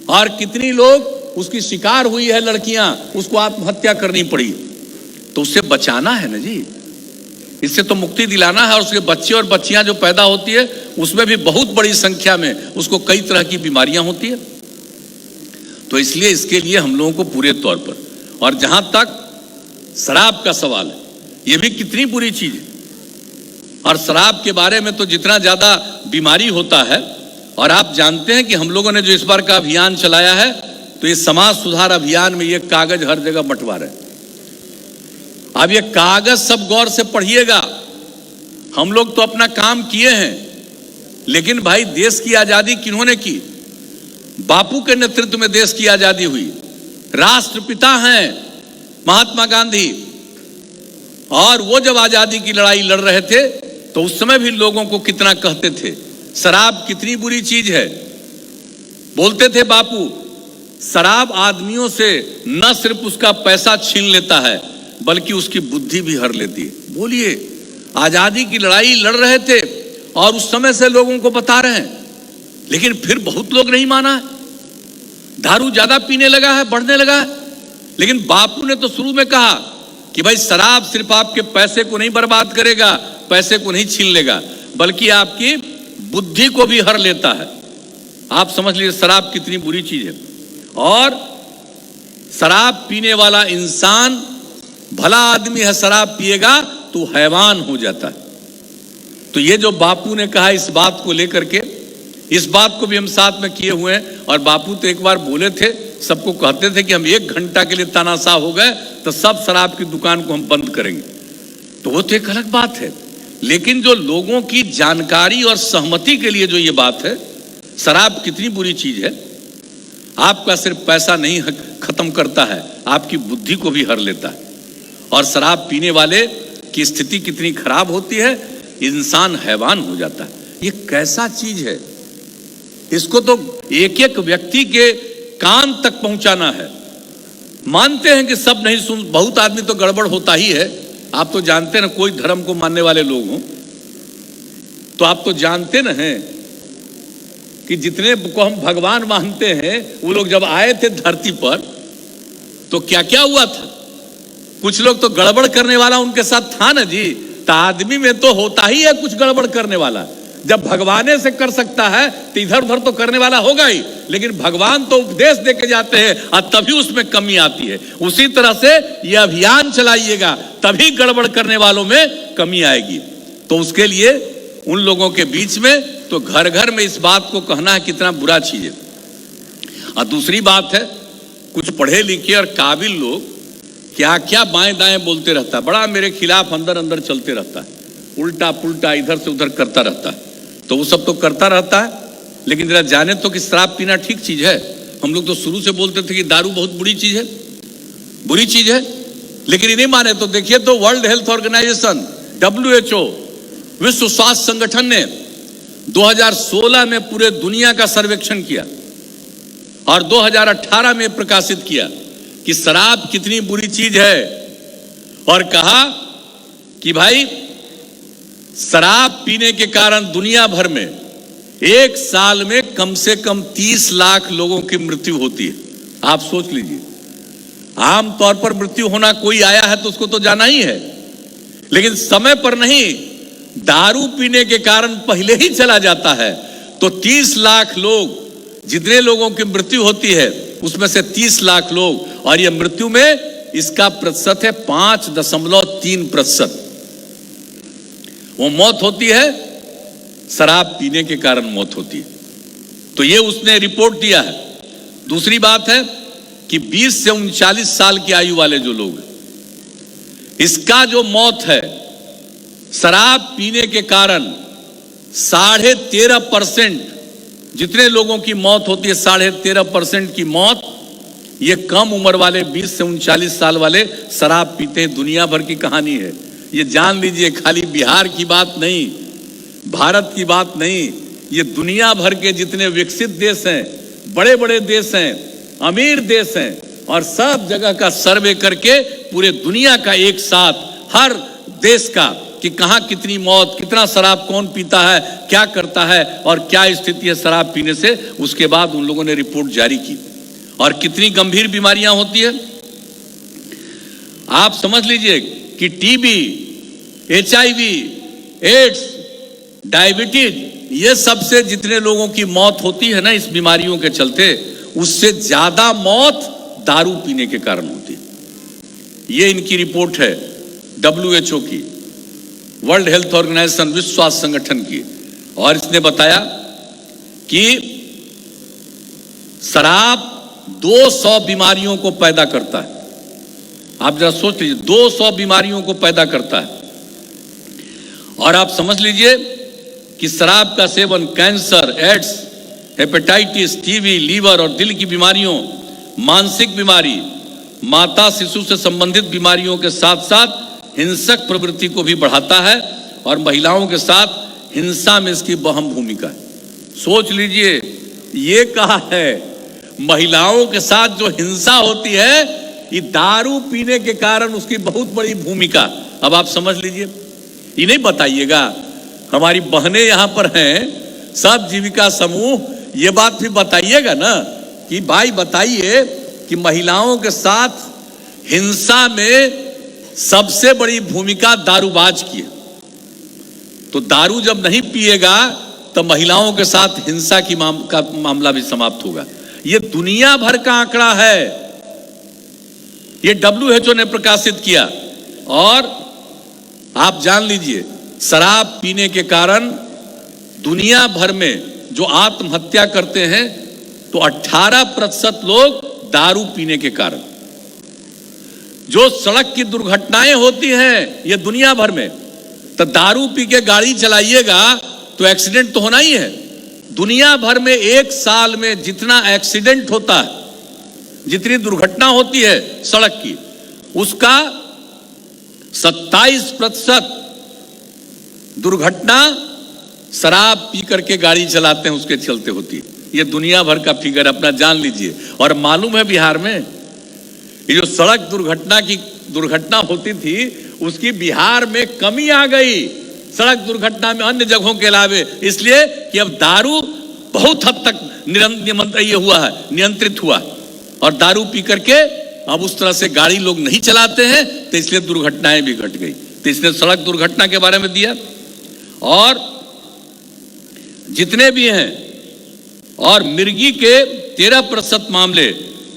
और कितनी लोग उसकी शिकार हुई है, लड़कियां, उसको आत्महत्या करनी पड़ी। तो उससे बचाना है ना जी, इससे तो मुक्ति दिलाना है। और उसके बच्चे और बच्चियां जो पैदा होती है उसमें भी बहुत बड़ी संख्या में उसको कई तरह की बीमारियां होती है। तो इसलिए इसके लिए हम लोगों को पूरे तौर पर, और जहां तक शराब का सवाल है, यह भी कितनी बुरी चीज है। और शराब के बारे में तो जितना ज्यादा बीमारी होता है, और आप जानते हैं कि हम लोगों ने जो इस बार का अभियान चलाया है, तो ये समाज सुधार अभियान में ये कागज हर जगह बंटवा रहे हैं। अब ये कागज सब गौर से पढ़िएगा। हम लोग तो अपना काम किए हैं, लेकिन भाई देश की आजादी किन्होंने की? बापू के नेतृत्व में देश की आजादी हुई। राष्ट्रपिता हैं महात्मा गांधी, और वो जब आजादी की लड़ाई लड़ रहे थे तो उस समय भी लोगों को कितना कहते थे शराब कितनी बुरी चीज है। बोलते थे बापू, शराब आदमियों से न सिर्फ उसका पैसा छीन लेता है बल्कि उसकी बुद्धि भी हर लेती है। बोलिए, आजादी की लड़ाई लड़ रहे थे और उस समय से लोगों को बता रहे हैं, लेकिन फिर बहुत लोग नहीं माना है। दारू ज्यादा पीने लगा है, बढ़ने लगा है। लेकिन बापू ने तो शुरू में कहा कि भाई शराब सिर्फ आपके पैसे को नहीं बर्बाद करेगा, पैसे को नहीं छीन लेगा, बल्कि आपकी बुद्धि को भी हर लेता है। आप समझ लीजिए शराब कितनी बुरी चीज है। और शराब पीने वाला इंसान भला आदमी है, शराब पिएगा तो हैवान हो जाता है। तो ये जो बापू ने कहा, इस बात को लेकर के, इस बात को भी हम साथ में किए हुए हैं। और बापू तो एक बार बोले थे, सबको कहते थे कि हम 1 घंटा के लिए तानाशाह हो गए तो सब शराब की दुकान को हम बंद करेंगे। तो वो तो एक अलग बात है, लेकिन जो लोगों की जानकारी और सहमति के लिए जो ये बात है, शराब कितनी बुरी चीज है, आपका सिर्फ पैसा नहीं खत्म करता है, आपकी बुद्धि को भी हर लेता है। और शराब पीने वाले की स्थिति कितनी खराब होती है, इंसान हैवान हो जाता है। ये कैसा चीज है, इसको तो एक एक व्यक्ति के कान तक पहुंचाना है। मानते हैं कि सब नहीं सुन, बहुत आदमी तो गड़बड़ होता ही है। आप तो जानते हैं ना, कोई धर्म को मानने वाले लोग हों तो आप तो जानते ना हैं कि जितने को हम भगवान मानते हैं, वो लोग जब आए थे धरती पर तो क्या क्या हुआ था। कुछ लोग तो गड़बड़ करने वाला उनके साथ था ना जी। तो आदमी में तो होता ही है कुछ गड़बड़ करने वाला। जब भगवाने से कर सकता है तो इधर उधर तो करने वाला होगा ही, लेकिन भगवान तो उपदेश देके जाते हैं और तभी उसमें कमी आती है। उसी तरह से यह अभियान चलाइएगा, तभी गड़बड़ करने वालों में कमी आएगी। तो उसके लिए उन लोगों के बीच में तो घर घर में इस बात को कहना है कितना बुरा चीज है। और दूसरी बात है, कुछ पढ़े लिखे और काबिल लोग क्या क्या बाएं दाएं बोलते रहता है, बड़ा मेरे खिलाफ अंदर अंदर चलते रहता है, उल्टा पुल्टा इधर से उधर करता रहता है। तो वो सब तो करता रहता है, लेकिन जरा जाने तो कि शराब पीना ठीक चीज है। हम लोग तो शुरू से बोलते थे कि दारू बहुत बुरी चीज है, बुरी चीज है, लेकिन नहीं माने। तो देखिए, तो वर्ल्ड हेल्थ ऑर्गेनाइजेशन WHO, विश्व स्वास्थ्य संगठन ने 2016 में पूरे दुनिया का सर्वेक्षण किया और 2018 में प्रकाशित किया कि शराब कितनी बुरी चीज है, और कहा कि भाई शराब पीने के कारण दुनिया भर में एक साल में कम से कम 30 लाख लोगों की मृत्यु होती है। आप सोच लीजिए, आमतौर पर मृत्यु होना, कोई आया है तो उसको तो जाना ही है, लेकिन समय पर नहीं, दारू पीने के कारण पहले ही चला जाता है। तो 30 लाख लोग, जितने लोगों की मृत्यु होती है उसमें से 30 लाख लोग, और यह मृत्यु में इसका प्रतिशत है 5.3%। वो मौत होती है, शराब पीने के कारण मौत होती है। तो ये उसने रिपोर्ट दिया है। दूसरी बात है कि 20 से 39 साल की आयु वाले जो लोग, इसका जो मौत है शराब पीने के कारण 13.5%, जितने लोगों की मौत होती है 13.5% की मौत ये कम उम्र वाले 20 से 39 साल वाले शराब पीते हैं। दुनिया भर की कहानी है ये, जान लीजिए। खाली बिहार की बात नहीं, भारत की बात नहीं, ये दुनिया भर के जितने विकसित देश हैं, बड़े बड़े देश हैं, अमीर देश हैं, और सब जगह का सर्वे करके पूरे दुनिया का एक साथ हर देश का कि कहां कितनी मौत, कितना शराब कौन पीता है, क्या करता है और क्या स्थिति है शराब पीने से, उसके बाद उन लोगों ने रिपोर्ट जारी की। और कितनी गंभीर बीमारियां होती है आप समझ लीजिए कि टीबी, HIV, एड्स, डायबिटीज, ये सबसे जितने लोगों की मौत होती है ना इस बीमारियों के चलते, उससे ज्यादा मौत दारू पीने के कारण होती है। ये इनकी रिपोर्ट है WHO की, वर्ल्ड हेल्थ ऑर्गेनाइजेशन, विश्व स्वास्थ्य संगठन की। और इसने बताया कि शराब 200 बीमारियों को पैदा करता है। आप जरा सोच लीजिए, 200 बीमारियों को पैदा करता है। और आप समझ लीजिए कि शराब का सेवन cancer, AIDS, hepatitis, TB, liver और दिल की बीमारियों, मानसिक बीमारी, माता शिशु से संबंधित बीमारियों के साथ साथ हिंसक प्रवृत्ति को भी बढ़ाता है, और महिलाओं के साथ हिंसा में इसकी अहम भूमिका है। सोच लीजिए, ये कहा है महिलाओं के साथ जो हिंसा होती है ये दारू पीने के कारण उसकी बहुत बड़ी भूमिका। अब आप समझ लीजिए, ये नहीं बताइएगा, हमारी बहनें यहां पर हैं, सब जीविका समूह, ये बात भी बताइएगा ना कि भाई बताइए कि महिलाओं के साथ हिंसा में सबसे बड़ी भूमिका दारूबाज की है। तो दारू जब नहीं पिएगा तो महिलाओं के साथ हिंसा की मामला भी समाप्त होगा। ये दुनिया भर का आंकड़ा है, ये WHO ने प्रकाशित किया। और आप जान लीजिए, शराब पीने के कारण दुनिया भर में जो आत्महत्या करते हैं तो 18% लोग दारू पीने के कारण। जो सड़क की दुर्घटनाएं होती हैं ये दुनिया भर में, तो दारू पी के गाड़ी चलाइएगा तो एक्सीडेंट तो होना ही है। दुनिया भर में एक साल में जितना एक्सीडेंट होता है, जितनी दुर्घटना होती है सड़क की, उसका 27% दुर्घटना शराब पी करके गाड़ी चलाते हैं उसके चलते होती है। ये दुनिया भर का फिगर, अपना जान लीजिए। और मालूम है बिहार में ये जो सड़क दुर्घटना होती थी उसकी बिहार में कमी आ गई सड़क दुर्घटना में अन्य जगहों के अलावे, इसलिए कि अब दारू बहुत हद तक नियंत्रित हुआ, और दारू पी करके अब उस तरह से गाड़ी लोग नहीं चलाते हैं, तो इसलिए दुर्घटनाएं भी घट गई। तो इसने सड़क दुर्घटना के बारे में दिया, और जितने भी हैं, और मिर्गी के 13% मामले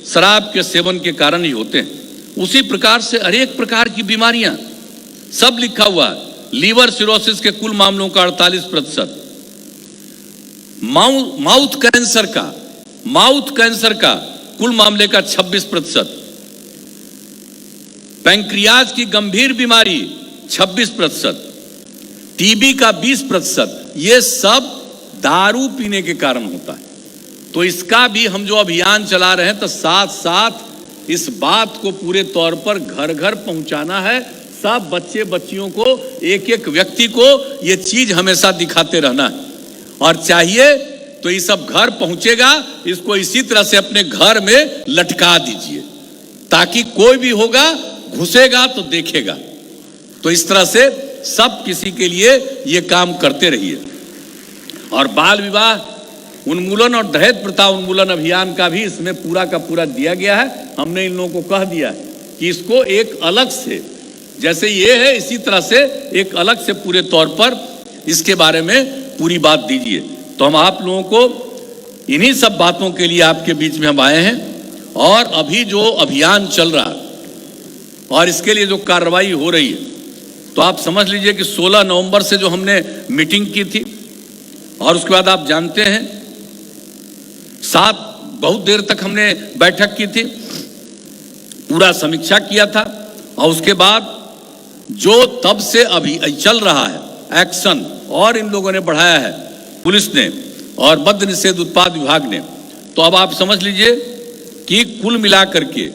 शराब के सेवन के कारण ही होते हैं। उसी प्रकार से अनेक प्रकार की बीमारियां सब लिखा हुआ है। लीवर सिरोसिस के कुल मामलों का 48%, माउथ कैंसर का कुल मामले का 26%, पैंक्रियाज की गंभीर बीमारी 26%, टीबी का 20%, ये सब दारू पीने के कारण होता है। तो इसका भी हम जो अभियान चला रहे हैं, तो साथ साथ इस बात को पूरे तौर पर घर घर पहुंचाना है। सब बच्चे बच्चियों को, एक एक व्यक्ति को ये चीज हमेशा दिखाते रहना है, और चाहिए तो ये सब घर पहुंचेगा, इसको इसी तरह से अपने घर में लटका दीजिए, ताकि कोई भी होगा घुसेगा तो देखेगा। तो इस तरह से सब किसी के लिए ये काम करते रहिए। और बाल विवाह उन्मूलन और दहेज प्रथा उन्मूलन अभियान का भी इसमें पूरा का पूरा दिया गया है। हमने इन लोगों को कह दिया कि इसको एक अलग से, जैसे ये है इसी तरह से एक अलग से पूरे तौर पर इसके बारे में पूरी बात दीजिए। तो हम आप लोगों को इन्हीं सब बातों के लिए आपके बीच में हम आए हैं। और अभी जो अभियान चल रहा है और इसके लिए जो कार्रवाई हो रही है, तो आप समझ लीजिए कि 16 नवंबर से जो हमने मीटिंग की थी और उसके बाद आप जानते हैं बहुत देर तक हमने बैठक की थी, पूरा समीक्षा किया था। और उसके बाद जो तब से अभी चल रहा है एक्शन और इन लोगों ने बढ़ाया है, पुलिस ने और मद्य निषेध उत्पाद विभाग ने, तो अब आप समझ लीजिए कि कुल मिलाकर के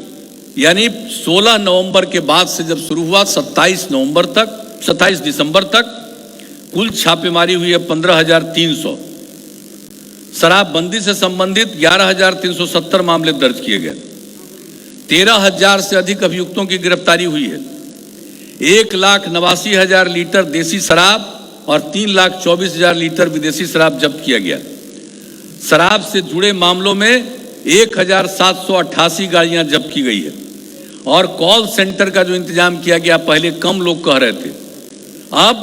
यानी 16 नवंबर के बाद से जब शुरू हुआ 27 दिसंबर तक कुल छापेमारी हुई है 15,300। शराबबंदी से संबंधित 11,370 मामले दर्ज किए गए। 13,000 से अधिक अभियुक्तों की गिरफ्तारी हुई है। 1,89,000 लीटर देसी शराब और 3,24,000 लीटर विदेशी शराब जब्त किया गया। शराब से जुड़े मामलों में 1,788 गाड़ियां जब्त की गई है। और कॉल सेंटर का जो इंतजाम किया गया, पहले कम लोग कह रहे थे, अब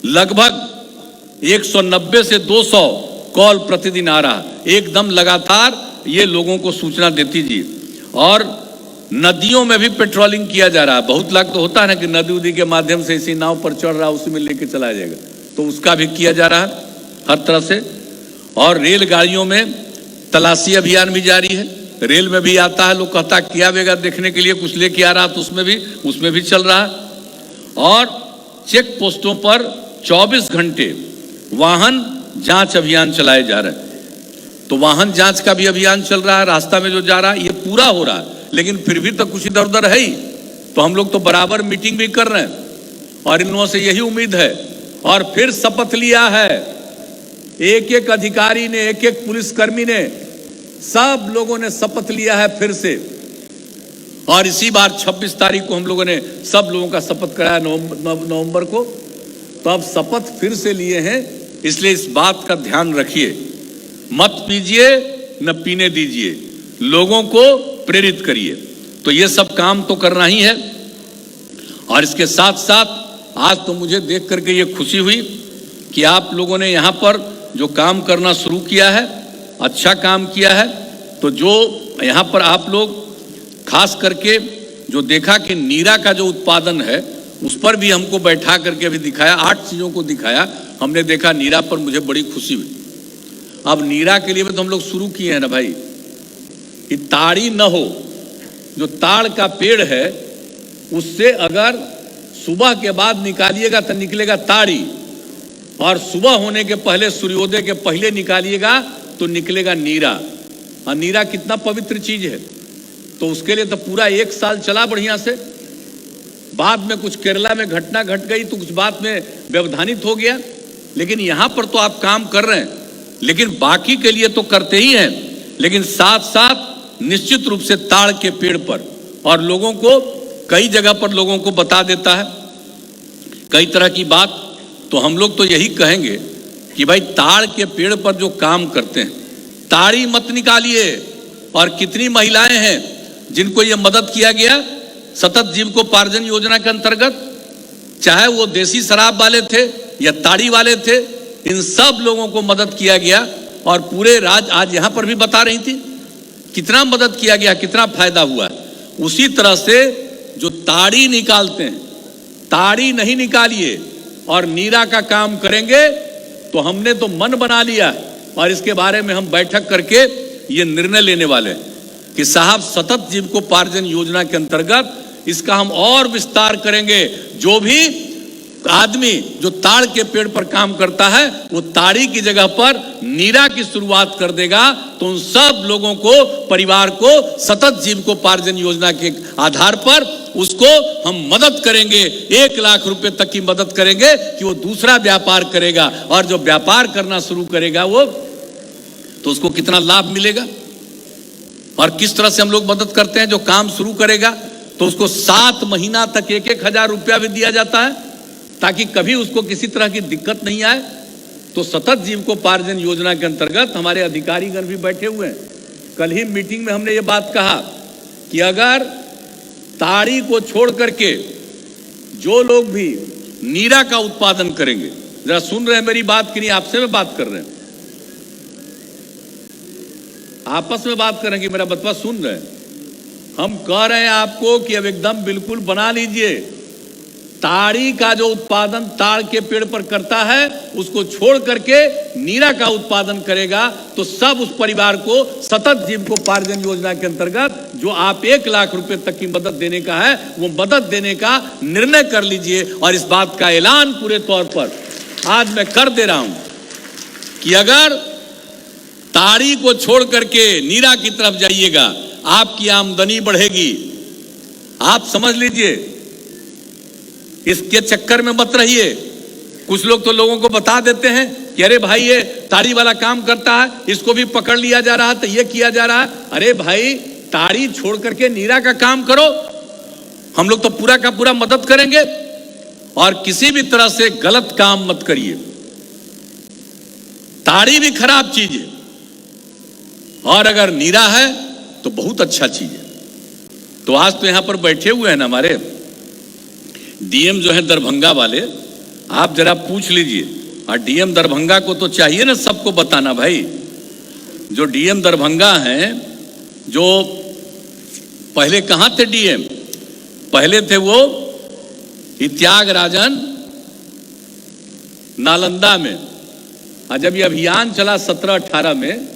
लगभग 190 से 200 कॉल प्रतिदिन आ रहा, एकदम लगातार ये लोगों को सूचना देती जी। और नदियों में भी पेट्रोलिंग किया जा रहा है। बहुत लाख तो होता है ना कि नदी उदी के माध्यम से इसी नाव पर चढ़ रहा, उसी में लेके चला जाएगा, तो उसका भी किया जा रहा है हर तरह से। और रेलगाड़ियों में तलाशी अभियान भी जारी है। रेल में भी आता है, लोग कहता किया बेगा देखने के लिए, कुछ लेके आ रहा, तो उसमें भी चल रहा है। और चेक पोस्टों पर 24 घंटे वाहन जांच अभियान चलाए जा रहे हैं। तो वाहन जांच का भी अभियान चल रहा है। रास्ता में जो जा रहा है ये पूरा हो रहा है, लेकिन फिर भी तो कुछ इधर उधर है ही। तो हम लोग तो बराबर मीटिंग भी कर रहे हैं और इन लोगों से यही उम्मीद है। और फिर शपथ लिया है, एक एक अधिकारी ने, एक एक पुलिसकर्मी ने, सब लोगों ने शपथ लिया है फिर से। और इसी बार 26 तारीख को हम लोगों ने सब लोगों का शपथ कराया नवंबर को। तो अब शपथ फिर से लिए हैं, इसलिए इस बात का ध्यान रखिए, मत पीजिए न पीने दीजिए, लोगों को प्रेरित करिए। तो ये सब काम तो करना ही है। और इसके साथ साथ आज तो मुझे देख करके ये खुशी हुई कि आप लोगों ने यहाँ पर जो काम करना शुरू किया है, अच्छा काम किया है। तो जो यहाँ पर आप लोग खास करके जो देखा कि नीरा का जो उत्पादन है, उस पर भी हमको बैठा करके भी दिखाया, 8 चीज़ों को दिखाया। हमने देखा नीरा पर, मुझे बड़ी खुशी हुई। अब नीरा के लिए भी तो हम लोग शुरू किए हैं ना भाई, कि ताड़ी न हो। जो ताड़ का पेड़ है उससे अगर सुबह के बाद निकालिएगा तो निकलेगा ताड़ी, और सुबह होने के पहले, सूर्योदय के पहले निकालिएगा तो निकलेगा नीरा। और नीरा कितना पवित्र चीज है। तो उसके लिए तो पूरा 1 साल चला बढ़िया से। बाद में कुछ केरला में घटना घट गई तो कुछ बात में व्यवधानित हो गया, लेकिन यहां पर तो आप काम कर रहे हैं। लेकिन बाकी के लिए तो करते ही हैं, लेकिन साथ साथ निश्चित रूप से ताड़ के पेड़ पर, और लोगों को कई जगह पर लोगों को बता देता है कई तरह की बात। तो हम लोग तो यही कहेंगे कि भाई ताड़ के पेड़ पर जो काम करते हैं, ताड़ी मत निकालिए। और कितनी महिलाएं हैं जिनको ये मदद किया गया सतत जीविकोपार्जन योजना के अंतर्गत, चाहे वो देसी शराब वाले थे या ताड़ी वाले थे, इन सब लोगों को मदद किया गया। और पूरे राज्य आज यहाँ पर भी बता रही थी कितना मदद किया गया, कितना फायदा हुआ। उसी तरह से जो ताड़ी निकालते हैं, ताड़ी नहीं निकालिए और नीरा का काम करेंगे। तो हमने तो मन बना लिया और इसके बारे में हम बैठक करके ये निर्णय लेने वाले हैं कि साहब सतत जीविकोपार्जन योजना के अंतर्गत इसका हम और विस्तार करेंगे। जो भी आदमी जो ताड़ के पेड़ पर काम करता है, वो ताड़ी की जगह पर नीरा की शुरुआत कर देगा। तो उन सब लोगों को, परिवार को सतत जीविकोपार्जन योजना के आधार पर उसको हम मदद करेंगे। 1 लाख रुपए तक की मदद करेंगे कि वो दूसरा व्यापार करेगा। और जो व्यापार करना शुरू करेगा वो, तो उसको कितना लाभ मिलेगा। और किस तरह से हम लोग मदद करते हैं, जो काम शुरू करेगा तो उसको 7 महीना तक 1,000 रुपया भी दिया जाता है, ताकि कभी उसको किसी तरह की दिक्कत नहीं आए। तो सतत जीविकोपार्जन योजना के अंतर्गत हमारे अधिकारीगण भी बैठे हुए हैं। कल ही मीटिंग में हमने ये बात कहा कि अगर ताड़ी को छोड़ करके जो लोग भी नीरा का उत्पादन करेंगे, जरा सुन रहे हैं मेरी बात कि नहीं, आपसे में बात कर रहे हैं, आपस में बात कर रहे हैं कि मेरा बतवा सुन रहे हैं। हम कह रहे हैं आपको कि अब एकदम बिल्कुल बना लीजिए, ताड़ी का जो उत्पादन ताड़ के पेड़ पर करता है उसको छोड़ करके नीरा का उत्पादन करेगा, तो सब उस परिवार को सतत जीविकोपार्जन योजना के अंतर्गत जो आप 1 लाख रुपए तक की मदद देने का है, वो मदद देने का निर्णय कर लीजिए। और इस बात का ऐलान पूरे तौर पर आज मैं कर दे रहा हूं कि अगर ताड़ी को छोड़ करके नीरा की तरफ जाइएगा, आपकी आमदनी बढ़ेगी। आप समझ लीजिए, इसके चक्कर में मत रहिए। कुछ लोग तो लोगों को बता देते हैं कि अरे भाई ये ताड़ी वाला काम करता है, इसको भी पकड़ लिया जा रहा है, तो ये किया जा रहा है। अरे भाई, ताड़ी छोड़ करके नीरा का काम करो, हम लोग तो पूरा का पूरा मदद करेंगे। और किसी भी तरह से गलत काम मत करिए। ताड़ी भी खराब चीज है, और अगर नीरा है तो बहुत अच्छा चीज है। तो आज तो यहां पर बैठे हुए हैं ना हमारे डीएम जो है दरभंगा वाले, आप जरा पूछ लीजिए। और डीएम दरभंगा को तो चाहिए ना सबको बताना भाई। जो डीएम दरभंगा हैं, जो पहले कहां थे डीएम, पहले थे वो त्यागराजन नालंदा में। और जब ये अभियान चला 17-18 में,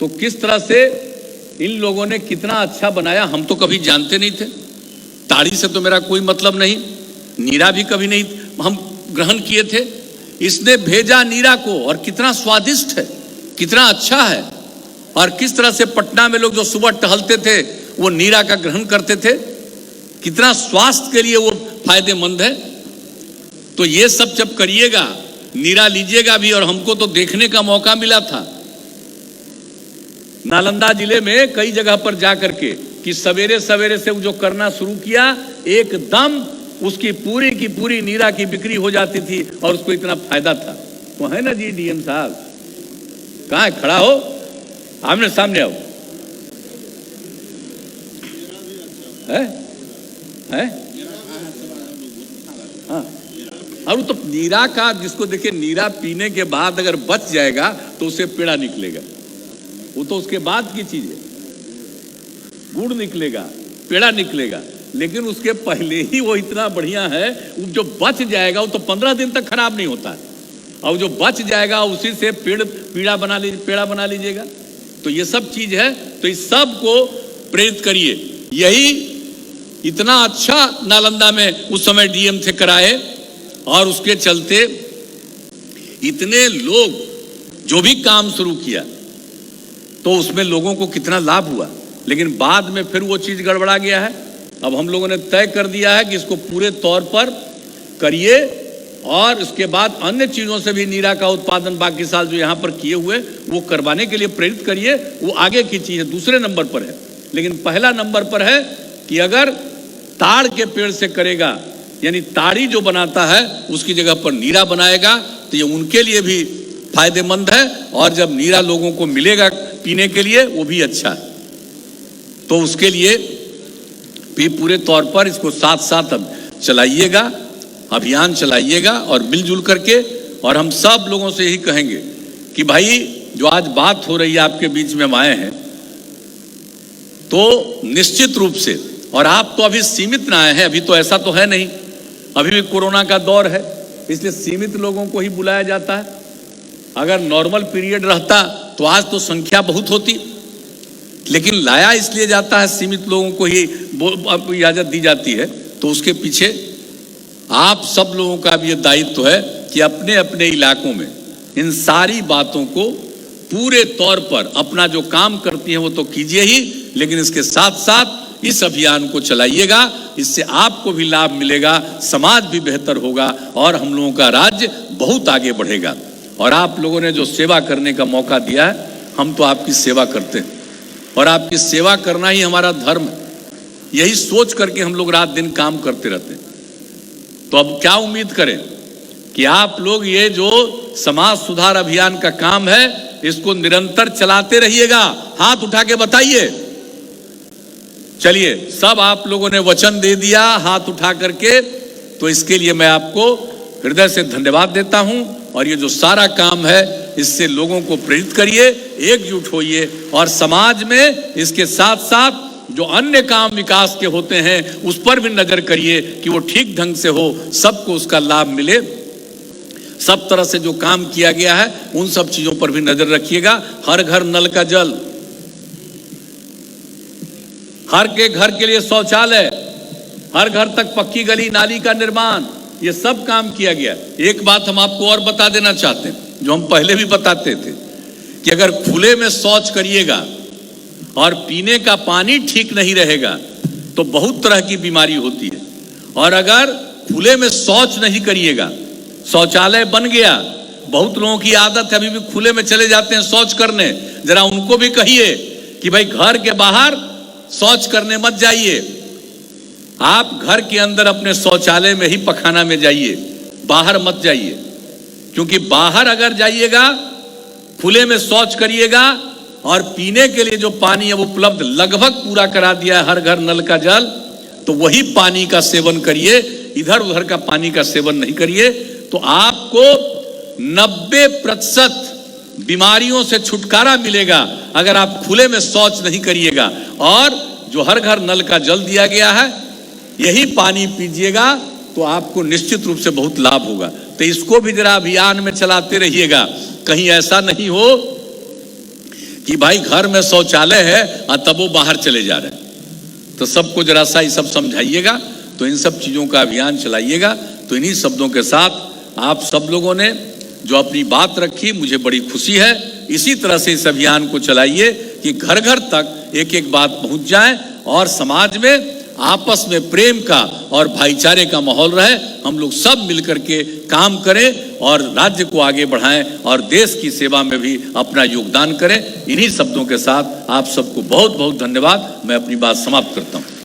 तो किस तरह से इन लोगों ने कितना अच्छा बनाया, हम तो कभी जानते नहीं थे। ताड़ी से तो मेरा कोई मतलब नहीं, नीरा भी कभी नहीं हम ग्रहण किए थे। इसने भेजा नीरा को, और कितना स्वादिष्ट है, कितना अच्छा है। और किस तरह से पटना में लोग जो सुबह टहलते थे वो नीरा का ग्रहण करते थे, कितना स्वास्थ्य के लिए वो फायदेमंद है। तो ये सब जब करिएगा, नीरा लीजिएगा भी। और हमको तो देखने का मौका मिला था नालंदा जिले में कई जगह पर जाकर के, कि सवेरे सवेरे से जो करना शुरू किया, एकदम उसकी पूरी की पूरी नीरा की बिक्री हो जाती थी, और उसको इतना फायदा था। वो है ना जी डीएम साहब, कहां है, खड़ा हो, आमने सामने आओ। है? हाँ, और तो नीरा का, जिसको देखिए नीरा पीने के बाद अगर बच जाएगा तो उसे पेड़ा निकलेगा, वो तो उसके बाद की चीज है। गुड़ निकलेगा, पेड़ा निकलेगा, लेकिन उसके पहले ही वो इतना बढ़िया है। जो बच जाएगा वो तो 15 दिन तक खराब नहीं होता है, और जो बच जाएगा उसी से पेड़ा बना लीजिएगा। तो ये सब चीज है। तो इस सब को प्रेरित करिए। यही इतना अच्छा नालंदा में उस समय डीएम थे कराए, और उसके चलते इतने लोग जो भी काम शुरू किया, तो उसमें लोगों को कितना लाभ हुआ। लेकिन बाद में फिर वो चीज गड़बड़ा गया है। अब हम लोगों ने तय कर दिया है कि इसको पूरे तौर पर करिए, और इसके बाद अन्य चीजों से भी नीरा का उत्पादन बाकी साल जो यहां पर किए हुए वो करवाने के लिए प्रेरित करिए। वो आगे की चीज है, दूसरे नंबर पर है। लेकिन पहला नंबर पर है कि अगर ताड़ के पेड़ से करेगा, यानी ताड़ी जो बनाता है उसकी जगह पर नीरा बनाएगा, तो ये उनके लिए भी फायदेमंद है। और जब नीरा लोगों को मिलेगा पीने के लिए, वो भी अच्छा है। तो उसके लिए भी पूरे तौर पर इसको साथ साथ अब चलाइएगा, अभियान चलाइएगा, और मिलजुल करके। और हम सब लोगों से यही कहेंगे कि भाई, जो आज बात हो रही है आपके बीच में हम आए हैं, तो निश्चित रूप से, और आप तो अभी सीमित ना आए हैं, अभी तो ऐसा तो है नहीं, अभी भी कोरोना का दौर है, इसलिए सीमित लोगों को ही बुलाया जाता है। अगर नॉर्मल पीरियड रहता तो आज तो संख्या बहुत होती, लेकिन लाया इसलिए जाता है, सीमित लोगों को ही इजाजत दी जाती है। तो उसके पीछे आप सब लोगों का भी ये दायित्व है कि अपने अपने इलाकों में इन सारी बातों को पूरे तौर पर अपना जो काम करती हैं वो तो कीजिए ही, लेकिन इसके साथ साथ इस अभियान को चलाइएगा। इससे आपको भी लाभ मिलेगा, समाज भी बेहतर होगा, और हम लोगों का राज्य बहुत आगे बढ़ेगा। और आप लोगों ने जो सेवा करने का मौका दिया है, हम तो आपकी सेवा करते हैं, और आपकी सेवा करना ही हमारा धर्म है। यही सोच करके हम लोग रात दिन काम करते रहते हैं। तो अब क्या उम्मीद करें कि आप लोग ये जो समाज सुधार अभियान का काम है इसको निरंतर चलाते रहिएगा। हाथ उठा के बताइए। चलिए, सब आप लोगों ने वचन दे दिया हाथ उठा करके, तो इसके लिए मैं आपको हृदय से धन्यवाद देता हूं। और ये जो सारा काम है इससे लोगों को प्रेरित करिए, एकजुट होइए और समाज में इसके साथ साथ जो अन्य काम विकास के होते हैं उस पर भी नजर करिए कि वो ठीक ढंग से हो, सबको उसका लाभ मिले। सब तरह से जो काम किया गया है उन सब चीजों पर भी नजर रखिएगा। हर घर नल का जल, हर के घर के लिए शौचालय, हर घर तक पक्की गली नाली का निर्माण, ये सब काम किया गया। एक बात हम आपको और बता देना चाहते हैं, जो हम पहले भी बताते थे कि अगर खुले में शौच करिएगा और पीने का पानी ठीक नहीं रहेगा तो बहुत तरह की बीमारी होती है। और अगर खुले में शौच नहीं करिएगा, शौचालय बन गया, बहुत लोगों की आदत है अभी भी खुले में चले जाते हैं शौच करने, जरा उनको भी कहिए कि भाई घर के बाहर शौच करने मत जाइए। आप घर के अंदर अपने शौचालय में ही पखाना में जाइए, बाहर मत जाइए। क्योंकि बाहर अगर जाइएगा, खुले में शौच करिएगा और पीने के लिए जो पानी अब उपलब्ध लगभग पूरा करा दिया है हर घर नल का जल, तो वही पानी का सेवन करिए, इधर उधर का पानी का सेवन नहीं करिए। तो आपको 90% बीमारियों से छुटकारा मिलेगा अगर आप खुले में शौच नहीं करिएगा। और जो हर घर नल का जल दिया गया है यही पानी पीजिएगा तो आपको निश्चित रूप से बहुत लाभ होगा। तो इसको भी जरा अभियान में चलाते रहिएगा। कहीं ऐसा नहीं हो कि भाई घर में शौचालय है और तब वो बाहर चले जा रहे हैं। तो सबको जरा सा ये सब समझाइएगा, तो इन सब चीजों का अभियान चलाइएगा। तो इन्हीं शब्दों के साथ आप सब लोगों ने जो अपनी बात रखी, मुझे बड़ी खुशी है। इसी तरह से इस अभियान को चलाइए कि घर घर तक एक एक बात पहुंच जाए और समाज में आपस में प्रेम का और भाईचारे का माहौल रहे। हम लोग सब मिलकर के काम करें और राज्य को आगे बढ़ाएं और देश की सेवा में भी अपना योगदान करें। इन्हीं शब्दों के साथ आप सबको बहुत बहुत धन्यवाद। मैं अपनी बात समाप्त करता हूं।